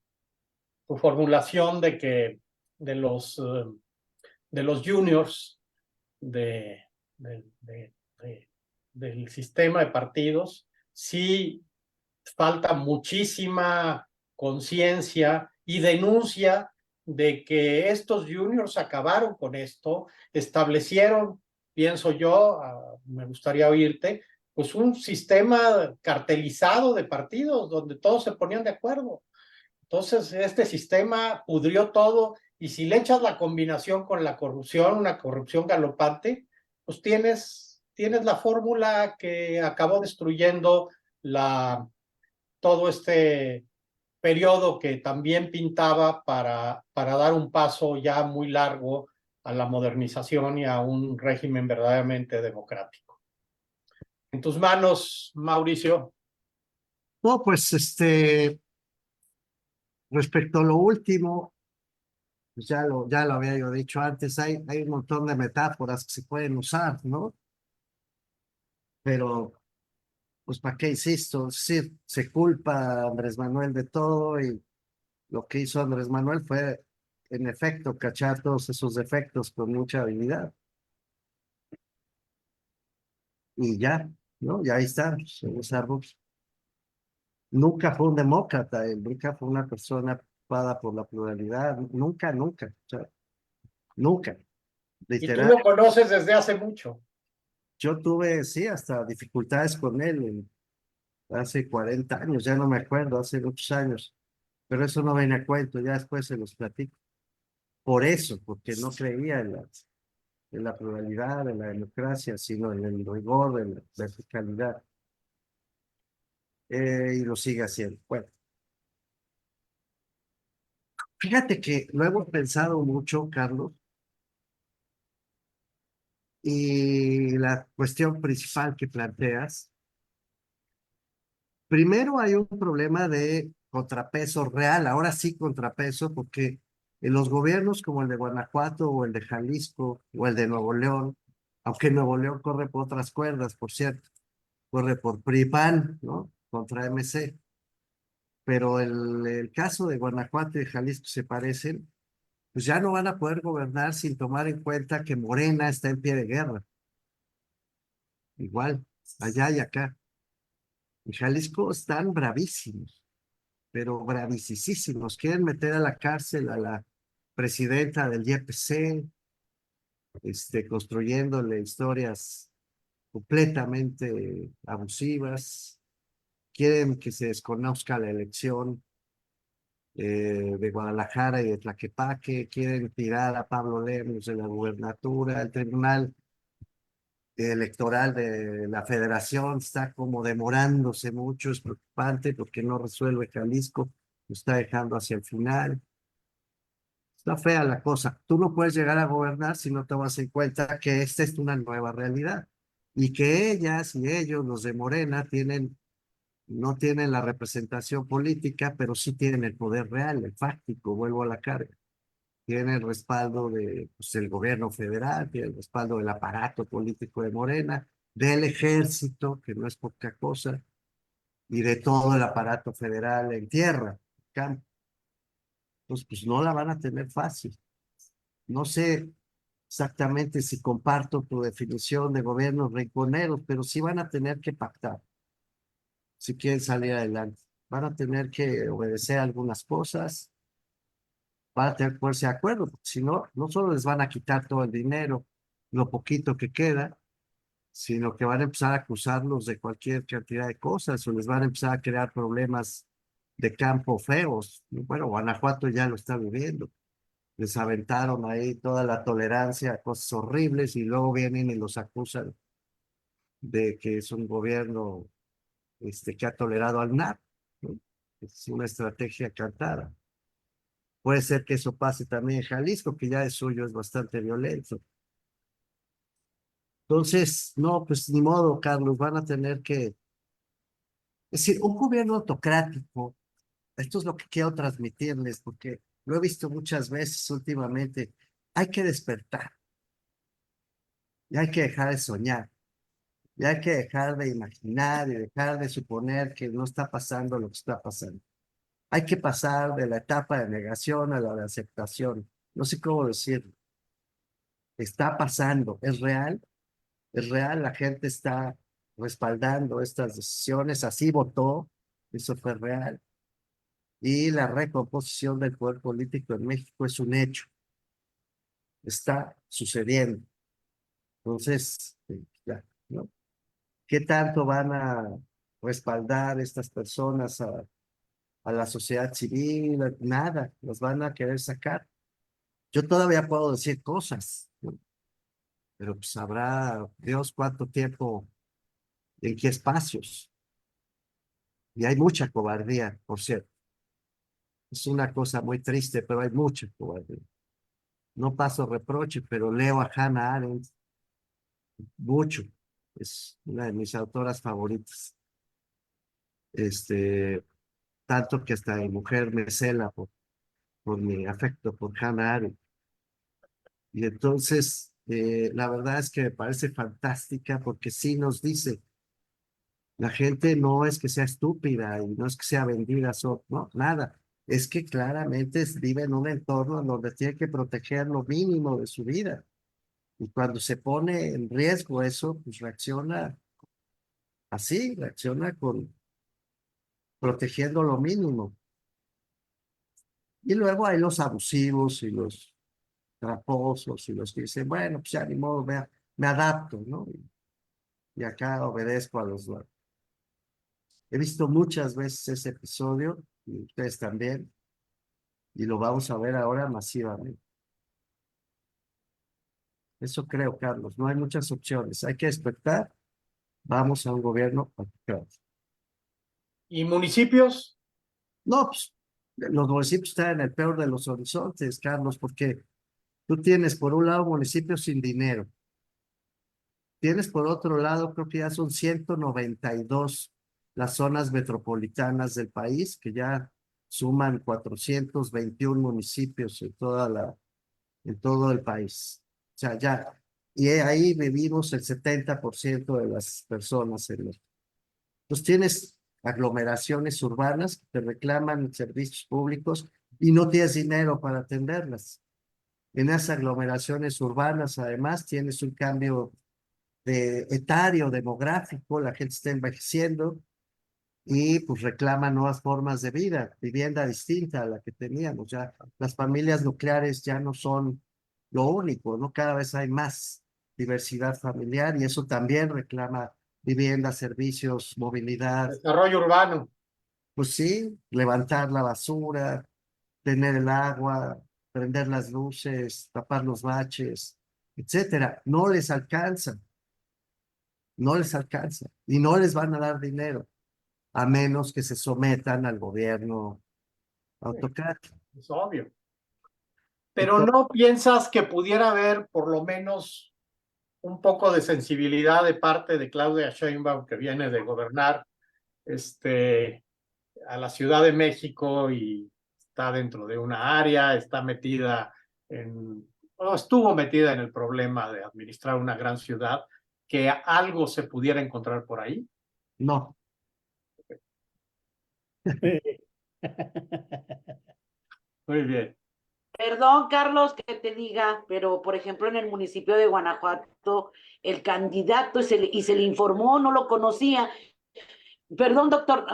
S3: formulación de los, de los juniors de, de, de, del sistema de partidos. Sí falta muchísima conciencia y denuncia de que estos juniors acabaron con esto, establecieron, pienso yo, me gustaría oírte, pues un sistema cartelizado de partidos donde todos se ponían de acuerdo. Entonces, este sistema pudrió todo y si le echas la combinación con la corrupción, una corrupción galopante, pues tienes la fórmula que acabó destruyendo todo este periodo que también pintaba para dar un paso ya muy largo a la modernización y a un régimen verdaderamente democrático. En tus manos, Mauricio.
S6: No, pues respecto a lo último, pues ya lo había yo dicho antes, hay un montón de metáforas que se pueden usar, ¿no? Pero, pues, ¿para qué insisto? Sí, se culpa a Andrés Manuel de todo y lo que hizo Andrés Manuel fue, en efecto, cachar todos esos defectos con mucha habilidad. Y ya, ¿no? Y ahí está, nunca fue un demócrata, él nunca fue una persona preocupada por la pluralidad, nunca, nunca, o sea, nunca,
S3: Y tú
S6: literal.
S3: lo conoces desde hace mucho.
S6: Yo tuve, sí, hasta dificultades con él hace 40 años, ya no me acuerdo, hace muchos años, pero eso no viene a cuento, ya después se los platico. Por eso, porque no creía en la pluralidad, en la democracia, sino en el rigor, en la verticalidad. Y lo sigue haciendo. Bueno, fíjate que lo hemos pensado mucho, Carlos, y la cuestión principal que planteas, primero hay un problema de contrapeso real, ahora sí contrapeso, porque en los gobiernos como el de Guanajuato o el de Jalisco o el de Nuevo León, aunque Nuevo León corre por otras cuerdas, por cierto, corre por PRI-PAN, ¿no? Contra MC, pero el caso de Guanajuato y Jalisco se parecen, pues ya no van a poder gobernar sin tomar en cuenta que Morena está en pie de guerra, igual, allá y acá. En Jalisco están bravísimos, pero bravísimos. Quieren meter a la cárcel a la presidenta del YPC, construyéndole historias completamente abusivas. Quieren que se desconozca la elección de Guadalajara y de Tlaquepaque, quieren tirar a Pablo Lemus de la gubernatura, el Tribunal Electoral de la Federación está como demorándose mucho, es preocupante porque no resuelve Jalisco, lo está dejando hacia el final. Está fea la cosa. Tú no puedes llegar a gobernar si no tomas en cuenta que esta es una nueva realidad y que ellas y ellos, los de Morena, no tienen la representación política, pero sí tienen el poder real, el fáctico, vuelvo a la carga. Tienen el respaldo de, pues, del gobierno federal, tienen el respaldo del aparato político de Morena, del ejército, que no es poca cosa, y de todo el aparato federal en tierra, campo. Entonces, pues no la van a tener fácil. No sé exactamente si comparto tu definición de gobiernos rinconeros, pero sí van a tener que pactar si quieren salir adelante. Van a tener que obedecer algunas cosas, van a tener que ponerse de acuerdo, porque si no, no solo les van a quitar todo el dinero, lo poquito que queda, sino que van a empezar a acusarlos de cualquier cantidad de cosas o les van a empezar a crear problemas de campo feos. Bueno, Guanajuato ya lo está viviendo. Les aventaron ahí toda la tolerancia a cosas horribles y luego vienen y los acusan de que es un gobierno que ha tolerado al narco, ¿no? Es una estrategia cantada. Puede ser que eso pase también en Jalisco, que ya de suyo es bastante violento. Entonces, no, pues ni modo, Carlos, van a tener que... Es decir, un gobierno autocrático, esto es lo que quiero transmitirles, porque lo he visto muchas veces últimamente, hay que despertar, y hay que dejar de soñar. Y hay que dejar de imaginar y dejar de suponer que no está pasando lo que está pasando. Hay que pasar de la etapa de negación a la de aceptación. No sé cómo decirlo. Está pasando, es real, la gente está respaldando estas decisiones, así votó, eso fue real. Y la recomposición del poder político en México es un hecho, está sucediendo. Entonces, ya, ¿no? ¿Qué tanto van a respaldar estas personas a la sociedad civil? Nada, los van a querer sacar. Yo todavía puedo decir cosas, ¿no? Pero pues sabrá Dios cuánto tiempo, en qué espacios. Y hay mucha cobardía, por cierto. Es una cosa muy triste, pero hay mucha cobardía. No paso reproche, pero leo a Hannah Arendt mucho. Es una de mis autoras favoritas. Tanto que hasta mi mujer me cela por mi afecto por Hannah Arendt. Y entonces, la verdad es que me parece fantástica porque sí nos dice, la gente no es que sea estúpida y no es que sea vendida, no, nada. Es que claramente vive en un entorno en donde tiene que proteger lo mínimo de su vida. Y cuando se pone en riesgo eso, pues reacciona así, reacciona protegiendo lo mínimo. Y luego hay los abusivos y los tramposos y los que dicen, bueno, pues ya ni modo, me adapto, ¿no? Y acá obedezco a los dos. He visto muchas veces ese episodio, y ustedes también, y lo vamos a ver ahora masivamente. Eso creo, Carlos, no hay muchas opciones. Hay que despertar, vamos a un gobierno autocrático.
S3: ¿Y municipios?
S6: No, pues los municipios están en el peor de los horizontes, Carlos, porque tú tienes por un lado municipios sin dinero. Tienes por otro lado, creo que ya son 192 las zonas metropolitanas del país, que ya suman 421 municipios en todo el país. O sea, ya, y ahí vivimos el 70% de las personas en México. Entonces tienes aglomeraciones urbanas que te reclaman servicios públicos y no tienes dinero para atenderlas. En esas aglomeraciones urbanas, además, tienes un cambio etario, demográfico, la gente está envejeciendo y pues reclama nuevas formas de vida, vivienda distinta a la que teníamos. Ya las familias nucleares ya no son lo único, ¿no? Cada vez hay más diversidad familiar y eso también reclama vivienda, servicios, movilidad.
S3: Desarrollo urbano.
S6: Pues sí, levantar la basura, tener el agua, prender las luces, tapar los baches, etcétera. No les alcanza, no les alcanza y no les van a dar dinero, a menos que se sometan al gobierno autocrático.
S3: Es obvio. Pero
S6: Entonces,
S3: ¿no piensas que pudiera haber por lo menos un poco de sensibilidad de parte de Claudia Sheinbaum, que viene de gobernar a la Ciudad de México y está dentro de una área, está metida o estuvo metida en el problema de administrar una gran ciudad, que algo se pudiera encontrar por ahí?
S6: no.
S3: Muy bien.
S7: Perdón, Carlos, que te diga, pero por ejemplo en el municipio de Guanajuato, el candidato y se le informó, no lo conocía. Perdón, doctor,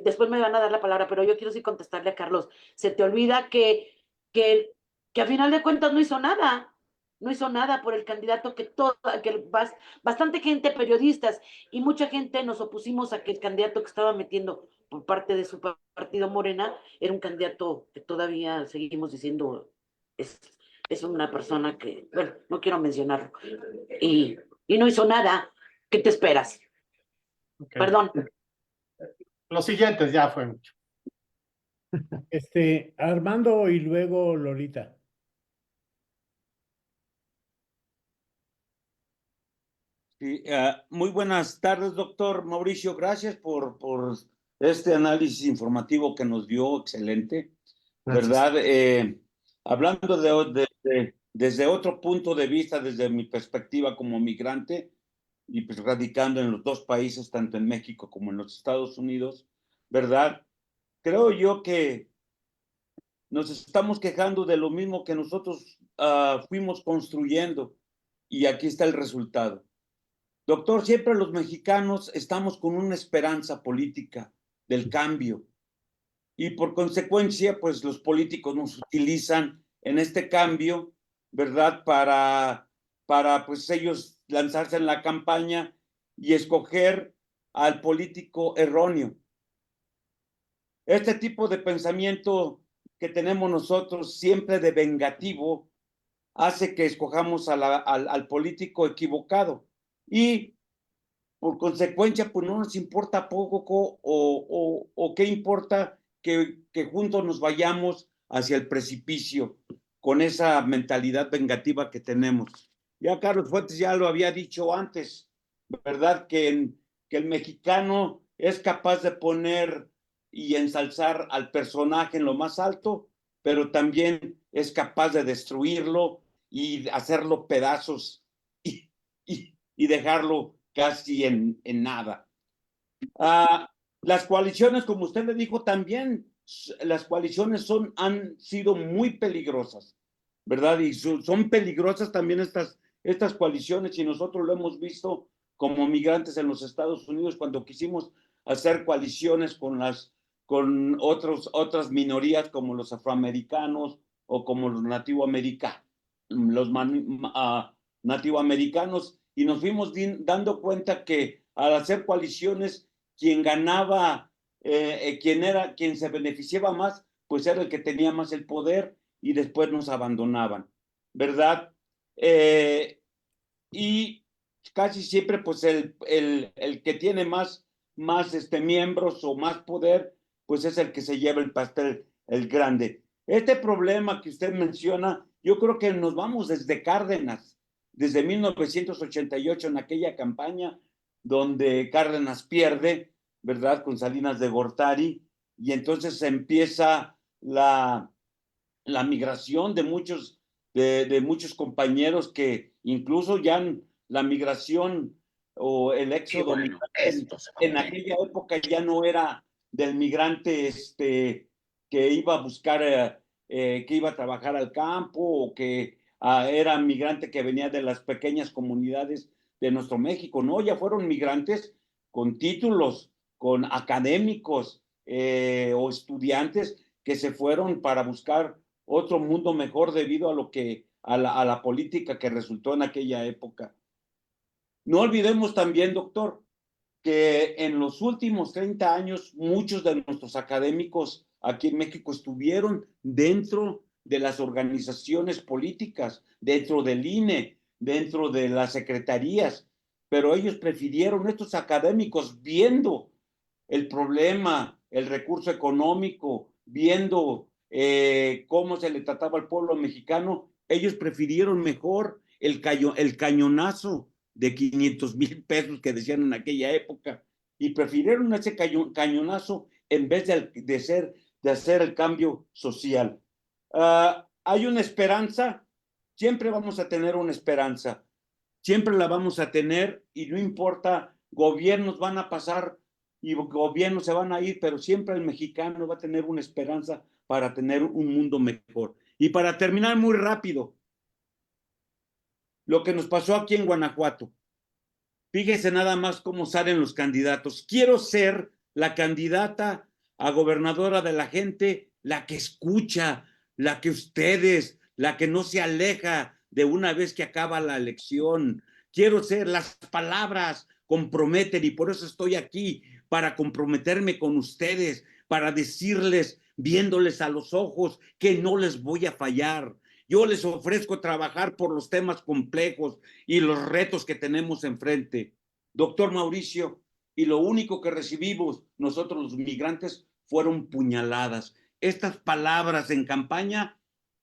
S7: después me van a dar la palabra, pero yo quiero sí contestarle a Carlos. Se te olvida que, que a final de cuentas no hizo nada por el candidato bastante gente, periodistas y mucha gente nos opusimos a que el candidato que estaba metiendo por parte de su partido Morena era un candidato que todavía seguimos diciendo es, es una persona que, bueno, no quiero mencionarlo, y no hizo nada. ¿Qué te esperas?
S3: Okay.
S7: Perdón.
S3: Los siguientes ya fue mucho.
S1: Armando y luego Lolita.
S8: Sí, muy buenas tardes, doctor Mauricio. Gracias por este análisis informativo que nos dio, excelente,
S6: Gracias.
S8: ¿verdad? Hablando desde otro punto de vista, desde mi perspectiva como migrante y pues radicando en los dos países, tanto en México como en los Estados Unidos, ¿verdad? Creo yo que nos estamos quejando de lo mismo que nosotros fuimos construyendo y aquí está el resultado. Doctor, siempre los mexicanos estamos con una esperanza política del cambio y por consecuencia, pues los políticos nos utilizan en este cambio, ¿verdad? Para pues ellos lanzarse en la campaña y escoger al político erróneo. Este tipo de pensamiento que tenemos nosotros siempre de vengativo hace que escojamos al político equivocado y por consecuencia pues no nos importa poco o qué importa que juntos nos vayamos hacia el precipicio con esa mentalidad vengativa que tenemos. Ya Carlos Fuentes ya lo había dicho antes, ¿verdad? Que el mexicano es capaz de poner y ensalzar al personaje en lo más alto, pero también es capaz de destruirlo y hacerlo pedazos y dejarlo casi en nada. Las coaliciones, como usted le dijo, también las coaliciones han sido muy peligrosas, ¿verdad? Y son peligrosas también estas coaliciones y nosotros lo hemos visto como migrantes en los Estados Unidos cuando quisimos hacer coaliciones con otras minorías como los afroamericanos o como los nativoamericanos, nativoamericanos, y nos fuimos dando cuenta que al hacer coaliciones, quien ganaba, quien se beneficiaba más, pues era el que tenía más el poder y después nos abandonaban, ¿verdad? Y casi siempre, pues el que tiene más miembros o más poder, pues es el que se lleva el pastel, el grande. Este problema que usted menciona, yo creo que nos vamos desde Cárdenas, desde 1988 en aquella campaña donde Cárdenas pierde, ¿verdad? Con Salinas de Gortari, y entonces empieza la migración de muchos compañeros que incluso ya la migración o el éxodo en aquella época ya no era del migrante que iba a buscar, que iba a trabajar al campo o que era migrante que venía de las pequeñas comunidades de nuestro México, no, ya fueron migrantes con títulos, con académicos o estudiantes que se fueron para buscar otro mundo mejor debido a la política que resultó en aquella época. No olvidemos también, doctor, que en los últimos 30 años muchos de nuestros académicos aquí en México estuvieron dentro de las organizaciones políticas, dentro del INE, dentro de las secretarías, pero ellos prefirieron, estos académicos, viendo el problema, el recurso económico, viendo cómo se le trataba al pueblo mexicano, ellos prefirieron mejor el cañonazo de 500,000 pesos que decían en aquella época, y prefirieron ese cañonazo en vez de hacer el cambio social. Hay una esperanza, siempre vamos a tener una esperanza, siempre la vamos a tener, y no importa, gobiernos van a pasar y gobiernos se van a ir, pero siempre el mexicano va a tener una esperanza para tener un mundo mejor. Y para terminar muy rápido, lo que nos pasó aquí en Guanajuato. Fíjese nada más cómo salen los candidatos. Quiero ser la candidata a gobernadora de la gente, la que escucha, la que ustedes, la que no se aleja de una vez que acaba la elección. Quiero ser, las palabras comprometen, y por eso estoy aquí, para comprometerme con ustedes, para decirles, viéndoles a los ojos, que no les voy a fallar. Yo les ofrezco trabajar por los temas complejos y los retos que tenemos enfrente. Doctor Mauricio, y lo único que recibimos nosotros los migrantes fueron puñaladas. Estas palabras en campaña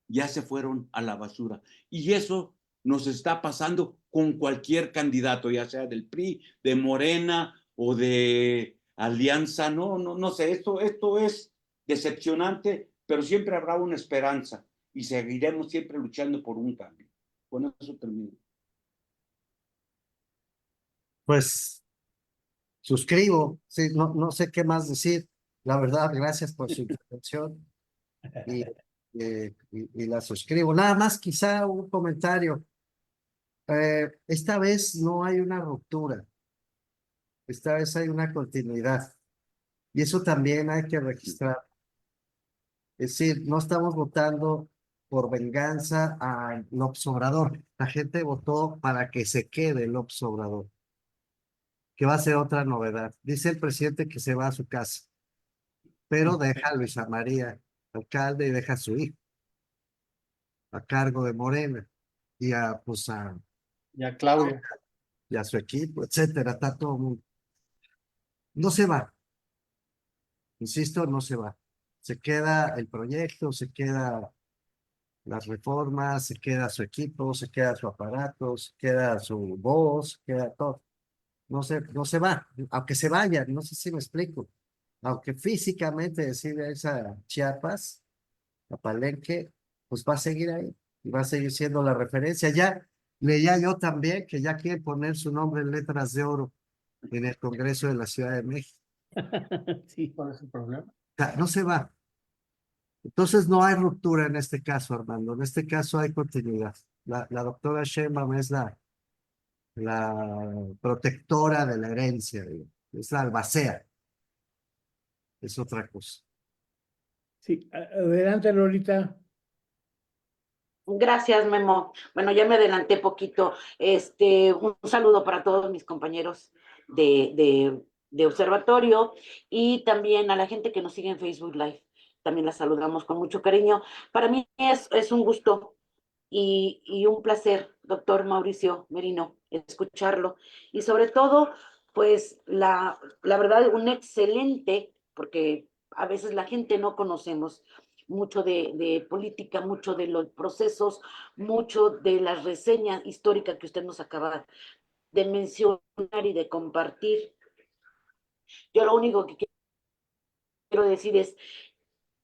S8: ya se fueron a la basura. Y eso nos está pasando con cualquier candidato, ya sea del PRI, de Morena o de Alianza. No sé, esto es decepcionante, pero siempre habrá una esperanza y seguiremos siempre luchando por un cambio. Con eso termino.
S6: Pues suscribo, sí, no sé qué más decir. La verdad, gracias por su intervención y, y la suscribo. Nada más, quizá un comentario. Esta vez no hay una ruptura, esta vez hay una continuidad, y eso también hay que registrar. Es decir, no estamos votando por venganza a López Obrador. La gente votó para que se quede López Obrador, que va a ser otra novedad. Dice el presidente que se va a su casa, pero deja a Luisa María, alcalde, y deja a su hijo a cargo de Morena y a, pues
S3: Ya, Claudia.
S6: y a su equipo, etcétera. Está todo mundo. No se va, insisto, no se va. Se queda el proyecto, se queda las reformas, se queda su equipo, se queda su aparato, se queda su voz, se queda todo. No se va, aunque se vaya, no sé si me explico. Aunque físicamente decide esa Chiapas, a Palenque, pues va a seguir ahí y va a seguir siendo la referencia. Ya leía yo también que ya quiere poner su nombre en letras de oro en el Congreso de la Ciudad de México.
S1: Sí.
S3: ¿Cuál es el problema?
S6: O sea, no se va. Entonces no hay ruptura en este caso, Armando. En este caso hay continuidad. La doctora Sheinbaum es la protectora de la herencia, digamos. Es la albacea. Es otra cosa.
S1: Sí, adelante, Lolita.
S7: Gracias, Memo. Bueno, ya me adelanté poquito. Un saludo para todos mis compañeros de observatorio y también a la gente que nos sigue en Facebook Live. También la saludamos con mucho cariño. Para mí es un gusto y un placer, doctor Mauricio Merino, escucharlo. Y sobre todo, pues la verdad, un excelente, porque a veces la gente no conocemos mucho de política, mucho de los procesos, mucho de la reseña histórica que usted nos acaba de mencionar y de compartir. Yo lo único que quiero decir es,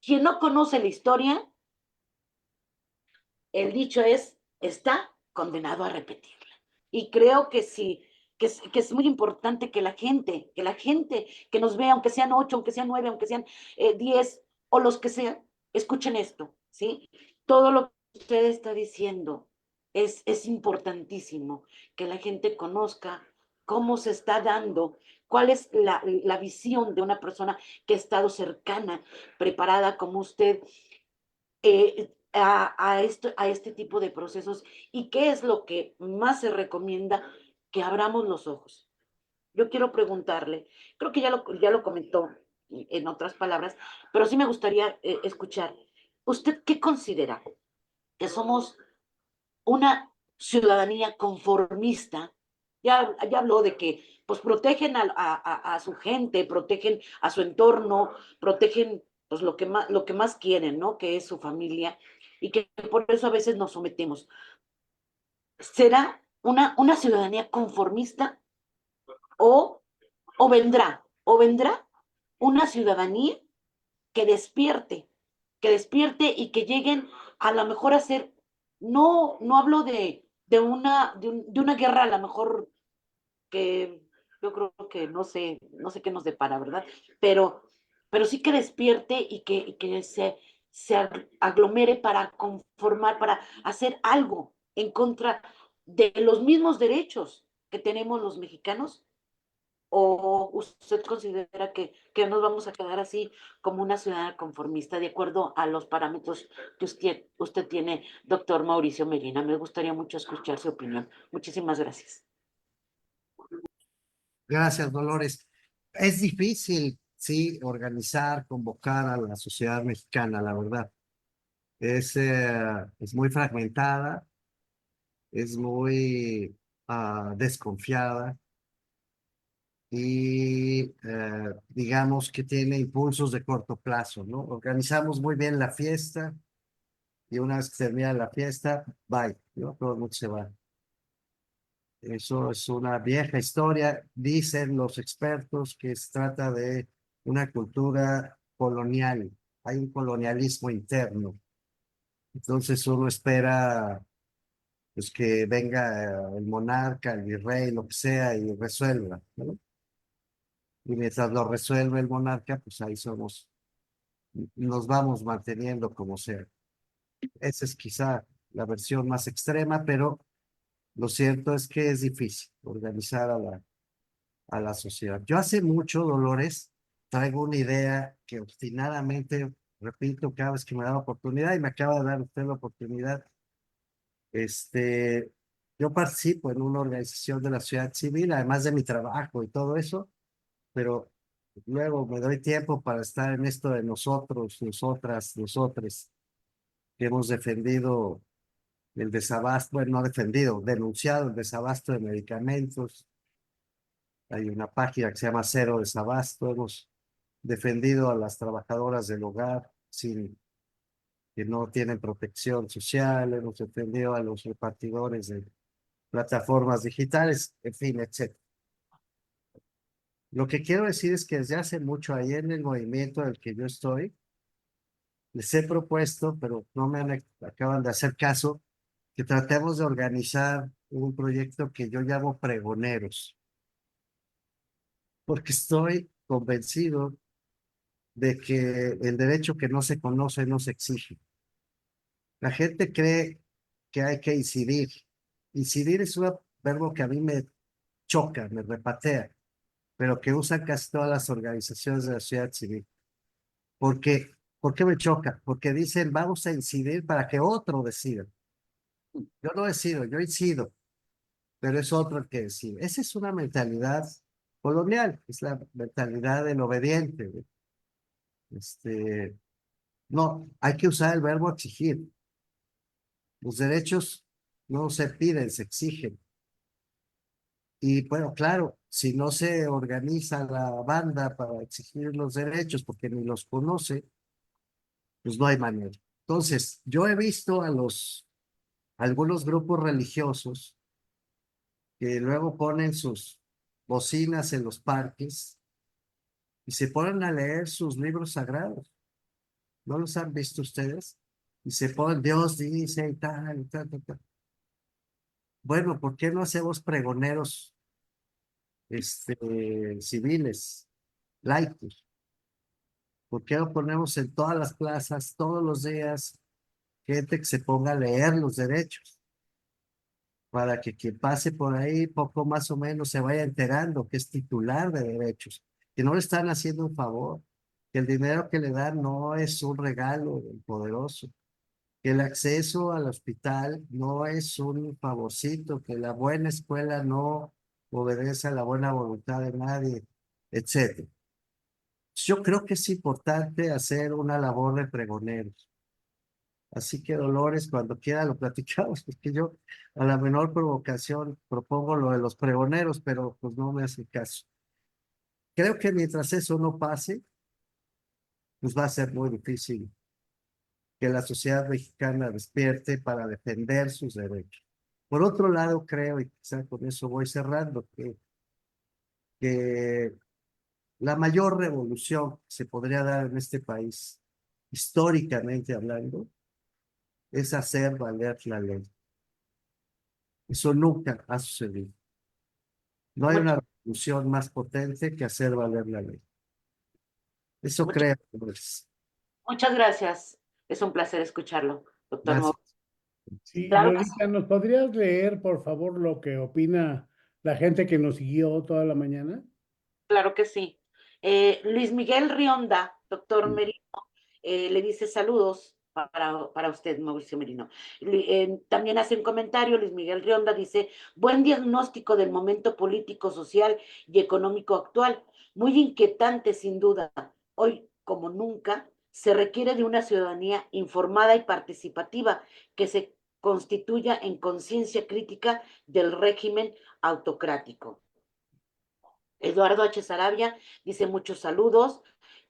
S7: quien no conoce la historia, el dicho es, está condenado a repetirla. Y creo que sí, que es muy importante que la gente que nos vea, aunque sean 8, aunque sean 9, aunque sean 10 o los que sean, escuchen esto, ¿sí? Todo lo que usted está diciendo es importantísimo que la gente conozca cómo se está dando, cuál es la visión de una persona que ha estado cercana, preparada como usted, a este tipo de procesos y qué es lo que más se recomienda que abramos los ojos. Yo quiero preguntarle, creo que ya lo comentó, en otras palabras, pero sí me gustaría escuchar, ¿usted qué considera? ¿Que somos una ciudadanía conformista? Ya habló de que pues protegen a su gente, protegen a su entorno, protegen pues lo que más quieren, ¿no? Que es su familia, y que por eso a veces nos sometemos. ¿Será una ciudadanía conformista o, o vendrá una ciudadanía que despierte y que lleguen a lo mejor a ser, no hablo de una guerra a lo mejor que yo creo que no sé qué nos depara, ¿verdad? Pero sí que despierte y que se aglomere para conformar, para hacer algo en contra de los mismos derechos que tenemos los mexicanos. ¿O usted considera que nos vamos a quedar así como una ciudadana conformista de acuerdo a los parámetros que usted tiene, doctor Mauricio Medina? Me gustaría mucho escuchar su opinión. Muchísimas gracias.
S6: Gracias, Dolores. Es difícil, sí, organizar, convocar a la sociedad mexicana, la verdad. Es muy fragmentada, es muy desconfiada y digamos que tiene impulsos de corto plazo, ¿no? Organizamos muy bien la fiesta y una vez que termina la fiesta, bye, ¿no? Todo el mundo se va. Eso es una vieja historia. Dicen los expertos que se trata de una cultura colonial. Hay un colonialismo interno. Entonces uno espera pues, que venga el monarca, el virrey, lo que sea, y resuelva, ¿no? Y mientras lo resuelve el monarca, pues ahí nos vamos manteniendo como sea. Esa es quizá la versión más extrema, pero lo cierto es que es difícil organizar a la sociedad. Yo hace mucho, Dolores, traigo una idea que obstinadamente repito cada vez que me da la oportunidad y me acaba de dar usted la oportunidad. Yo participo en una organización de la sociedad civil, además de mi trabajo y todo eso, pero luego me doy tiempo para estar en esto de nosotros, nosotras, nosotres, que hemos defendido el desabasto, bueno, no defendido, denunciado el desabasto de medicamentos. Hay una página que se llama Cero Desabasto. Hemos defendido a las trabajadoras del hogar que no tienen protección social. Hemos defendido a los repartidores de plataformas digitales, en fin, etc. Lo que quiero decir es que desde hace mucho ahí en el movimiento en el que yo estoy, les he propuesto, pero no acaban de hacer caso, que tratemos de organizar un proyecto que yo llamo pregoneros, porque estoy convencido de que el derecho que no se conoce no se exige. La gente cree que hay que incidir. Incidir es un verbo que a mí me choca, me repatea, pero que usan casi todas las organizaciones de la sociedad civil. ¿Por qué me choca? Porque dicen, vamos a incidir para que otro decida. Yo no decido, yo incido, pero es otro el que decide. Esa es una mentalidad colonial, es la mentalidad del obediente. No, hay que usar el verbo exigir. Los derechos no se piden, se exigen. Y bueno, claro, si no se organiza la banda para exigir los derechos porque ni los conoce, pues no hay manera. Entonces, yo he visto algunos grupos religiosos que luego ponen sus bocinas en los parques y se ponen a leer sus libros sagrados. ¿No los han visto ustedes? Y se ponen, Dios dice y tal, y tal, y tal. Bueno, ¿por qué no hacemos pregoneros civiles, laicos? ¿Por qué no ponemos en todas las plazas, todos los días, gente que se ponga a leer los derechos? Para que quien pase por ahí poco más o menos se vaya enterando que es titular de derechos, que no le están haciendo un favor, que el dinero que le dan no es un regalo del poderoso, que el acceso al hospital no es un favorcito, que la buena escuela no obedece a la buena voluntad de nadie, etcétera. Yo creo que es importante hacer una labor de pregoneros. Así que Dolores, cuando quiera lo platicamos, porque yo a la menor provocación propongo lo de los pregoneros, pero pues no me hace caso. Creo que mientras eso no pase, pues va a ser muy difícil que la sociedad mexicana despierte para defender sus derechos. Por otro lado, creo, y quizá con eso voy cerrando, que la mayor revolución que se podría dar en este país, históricamente hablando, es hacer valer la ley. Eso nunca ha sucedido. No hay una revolución más potente que hacer valer la ley. Eso
S7: Muchas,
S6: creo, pues.
S7: muchas gracias. Es un placer escucharlo, doctor
S6: Gracias.
S7: Mauricio.
S1: Sí,
S7: Claro que sí.
S1: Lolita, ¿nos podrías leer, por favor, lo que opina la gente que nos siguió toda la mañana?
S7: Claro que sí. Luis Miguel Rionda, doctor Merino, le dice saludos para usted, Mauricio Merino. También hace un comentario, Luis Miguel Rionda dice, buen diagnóstico del momento político, social y económico actual. Muy inquietante, sin duda. Hoy, como nunca, se requiere de una ciudadanía informada y participativa que se constituya en conciencia crítica del régimen autocrático. Eduardo H. Sarabia dice muchos saludos,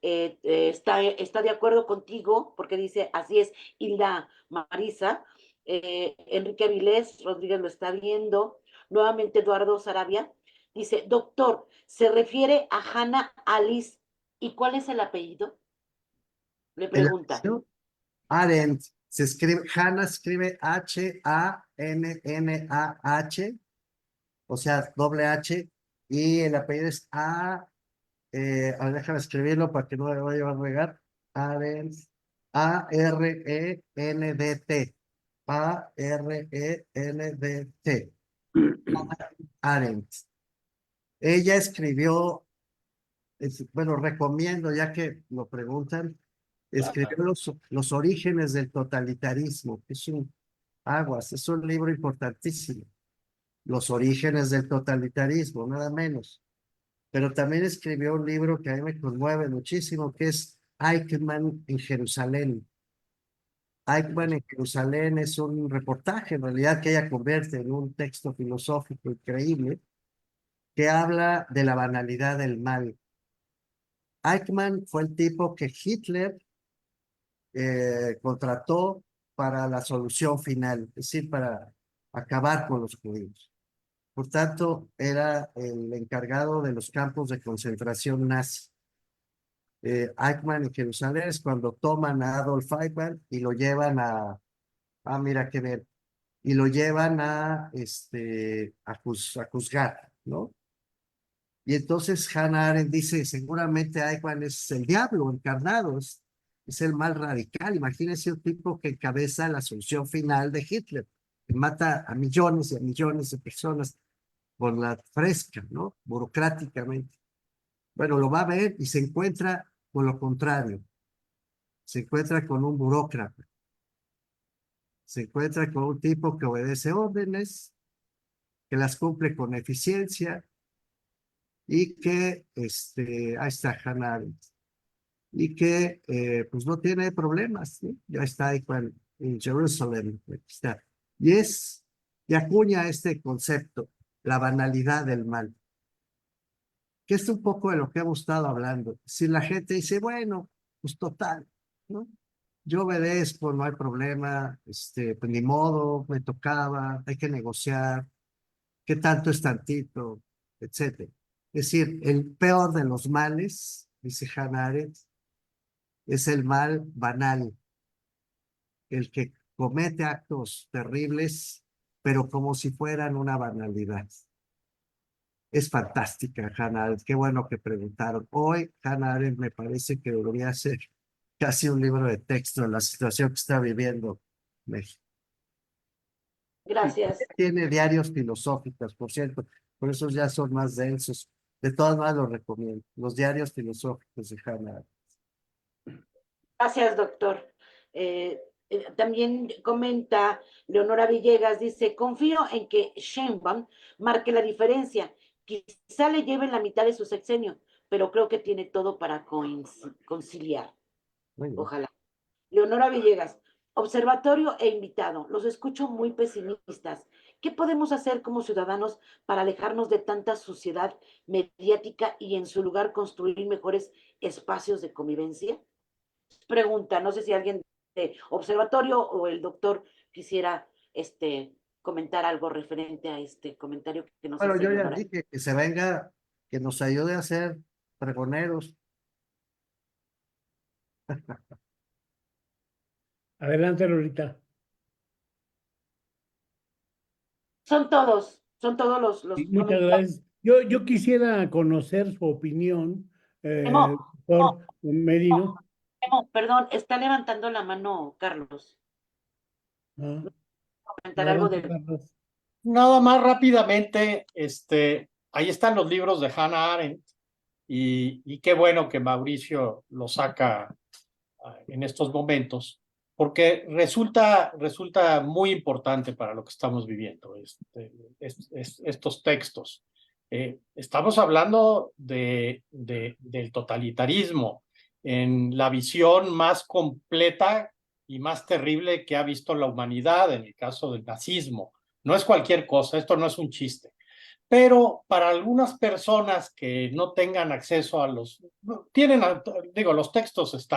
S7: está de acuerdo contigo porque dice, así es, Hilda Marisa, Enrique Avilés Rodríguez lo está viendo, nuevamente Eduardo Sarabia, dice, doctor, se refiere a Hannah Alice, ¿y cuál es el apellido? Le
S6: El
S7: pregunta.
S6: apellido Arendt se escribe, Hannah escribe H-A-N-N-A-H, o sea, doble H, y el apellido es a ver, déjame escribirlo para que no me vaya a regar. Arendt, A-R-E-N-D-T. A-R-E-N-D-T. Arendt. Ella escribió, bueno, recomiendo, ya que lo preguntan, escribió los orígenes del totalitarismo, que es aguas, es un libro importantísimo. Los orígenes del totalitarismo, nada menos. Pero también escribió un libro que a mí me conmueve muchísimo, que es Eichmann en Jerusalén. Eichmann en Jerusalén es un reportaje, en realidad, que ella convierte en un texto filosófico increíble, que habla de la banalidad del mal. Eichmann fue el tipo que Hitler contrató para la solución final, es decir, para acabar con los judíos. Por tanto, era el encargado de los campos de concentración nazi. Eichmann en Jerusalén es cuando toman a Adolf Eichmann y lo llevan mira qué ver, y lo llevan a juzgar, ¿no? Y entonces Hannah Arendt dice, seguramente Eichmann es el diablo encarnado, es el mal radical. Imagínense un tipo que encabeza la solución final de Hitler, que mata a millones y a millones de personas por la fresca, ¿no? Burocráticamente. Bueno, lo va a ver y se encuentra con lo contrario. Se encuentra con un burócrata. Se encuentra con un tipo que obedece órdenes, que las cumple con eficiencia y que, ahí está Hannah Arendt, y que pues no tiene problemas, ¿sí? Ya está ahí en Jerusalén, está. Y acuña este concepto, la banalidad del mal, que es un poco de lo que hemos estado hablando. Si la gente dice, bueno, pues total, ¿no? Yo obedezco, no hay problema, pues ni modo, me tocaba, hay que negociar, qué tanto es tantito, etcétera. Es decir, el peor de los males, dice Hannah Arendt, es el mal banal, el que comete actos terribles, pero como si fueran una banalidad. Es fantástica, Hannah Arendt. Qué bueno que preguntaron. Hoy, Hannah Arendt me parece que debería ser casi un libro de texto en la situación que está viviendo México.
S7: Gracias.
S6: Tiene diarios filosóficos, por cierto, por eso ya son más densos. De todas maneras los recomiendo, los diarios filosóficos de Hannah Arendt.
S7: Gracias, doctor. También comenta Leonora Villegas, dice, confío en que Sheinbaum marque la diferencia. Quizá le lleven la mitad de su sexenio, pero creo que tiene todo para conciliar.
S6: Muy bien.
S7: Ojalá. Leonora Villegas, observatorio e invitado. Los escucho muy pesimistas. ¿Qué podemos hacer como ciudadanos para alejarnos de tanta suciedad mediática y en su lugar construir mejores espacios de convivencia? Pregunta, no sé si alguien de observatorio o el doctor quisiera comentar algo referente a este comentario que nos
S6: Bueno,
S7: hace
S6: yo ya
S7: Leonora.
S6: dije que se venga, que nos ayude a ser pregoneros.
S1: Adelante, Lolita.
S7: Son todos los
S1: Sí, muchas
S7: comentarios.
S1: gracias. Yo quisiera conocer su opinión,
S7: Memo,
S1: doctor Merino.
S7: perdón, está levantando la mano Carlos.
S1: Ah,
S7: Comentar algo
S1: adelante,
S7: del...
S1: Carlos.
S3: Nada más rápidamente, ahí están los libros de Hannah Arendt y qué bueno que Mauricio lo saca en estos momentos, porque resulta muy importante para lo que estamos viviendo, estos textos. Estamos hablando del totalitarismo en la visión más completa y más terrible que ha visto la humanidad en el caso del nazismo. No es cualquier cosa, esto no es un chiste. Pero para algunas personas que no tengan acceso a los textos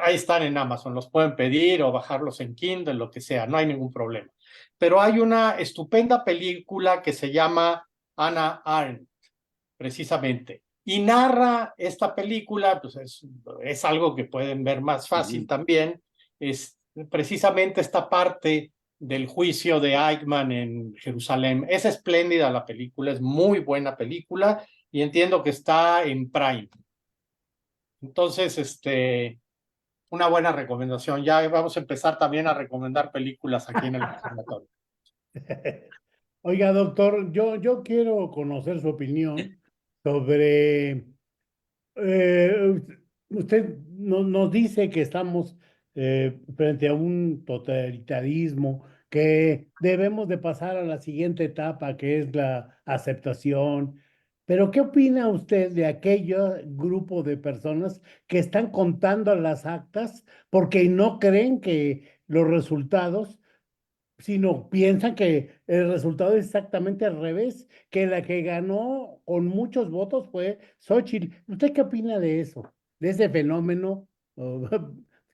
S3: ahí están en Amazon, los pueden pedir o bajarlos en Kindle, lo que sea, no hay ningún problema. Pero hay una estupenda película que se llama Hannah Arendt, precisamente, y narra esta película, pues es algo que pueden ver más fácil también, es precisamente esta parte del juicio de Eichmann en Jerusalén. Es espléndida la película, es muy buena película y entiendo que está en Prime. Entonces, una buena recomendación. Ya vamos a empezar también a recomendar películas aquí en el observatorio.
S1: Oiga, doctor, yo quiero conocer su opinión sobre, usted nos dice que estamos frente a un totalitarismo, que debemos de pasar a la siguiente etapa, que es la aceptación. Pero, ¿qué opina usted de aquello grupo de personas que están contando las actas porque no creen que los resultados, sino piensan que el resultado es exactamente al revés, que la que ganó con muchos votos fue Xóchitl? ¿Usted qué opina de eso, de ese fenómeno oh,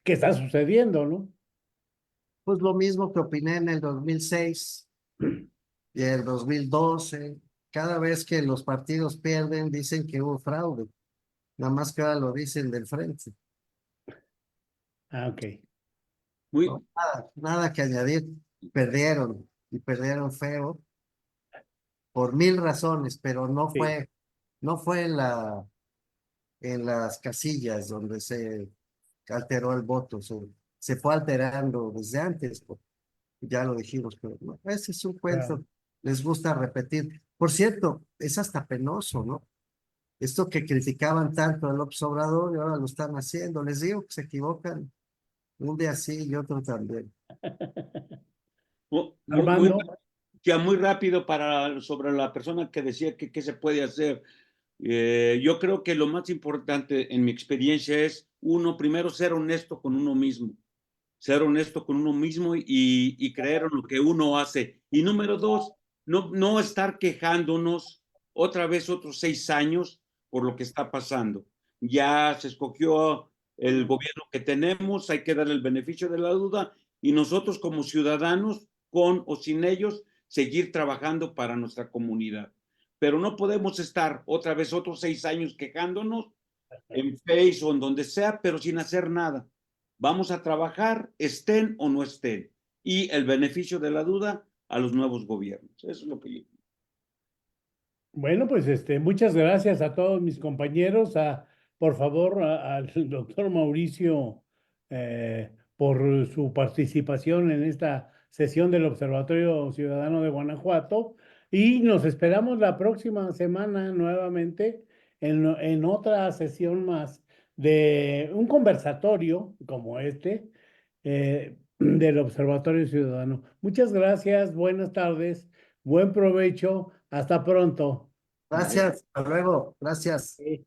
S1: que está sucediendo, ¿no?
S6: Pues lo mismo que opiné en el 2006 y el 2012. Cada vez que los partidos pierden, dicen que hubo fraude. Nada más que ahora lo dicen del frente.
S1: Ah, ok.
S8: Muy,
S6: No, nada que añadir. Perdieron y perdieron feo por mil razones, pero
S1: Sí,
S6: no fue en las casillas donde se alteró el voto. Se fue alterando desde antes, ya lo dijimos, pero no, ese es un
S1: claro.
S6: cuento, les gusta repetir. Por cierto, es hasta penoso, ¿no? Esto que criticaban tanto al López Obrador y ahora lo están haciendo. Les digo que se equivocan un día sí y otro también.
S1: Armando,
S8: ya muy rápido sobre la persona que decía que qué se puede hacer. Yo creo que lo más importante en mi experiencia es, primero ser honesto con uno mismo. Ser honesto con uno mismo y creer en lo que uno hace. Y número dos, no estar quejándonos otra vez otros 6 años por lo que está pasando. Ya se escogió el gobierno que tenemos, hay que darle el beneficio de la duda y nosotros como ciudadanos, con o sin ellos, seguir trabajando para nuestra comunidad. Pero no podemos estar otra vez otros 6 años quejándonos en Facebook o en donde sea, pero sin hacer nada. Vamos a trabajar, estén o no estén. Y el beneficio de la duda a los nuevos gobiernos. Eso es lo que yo.
S1: bueno, pues muchas gracias a todos mis compañeros, por favor, al doctor Mauricio por su participación en esta sesión del Observatorio Ciudadano de Guanajuato, y nos esperamos la próxima semana nuevamente en otra sesión más de un conversatorio como del Observatorio Ciudadano. Muchas gracias, buenas tardes, buen provecho, hasta pronto.
S6: Gracias, hasta luego, gracias.
S1: Sí.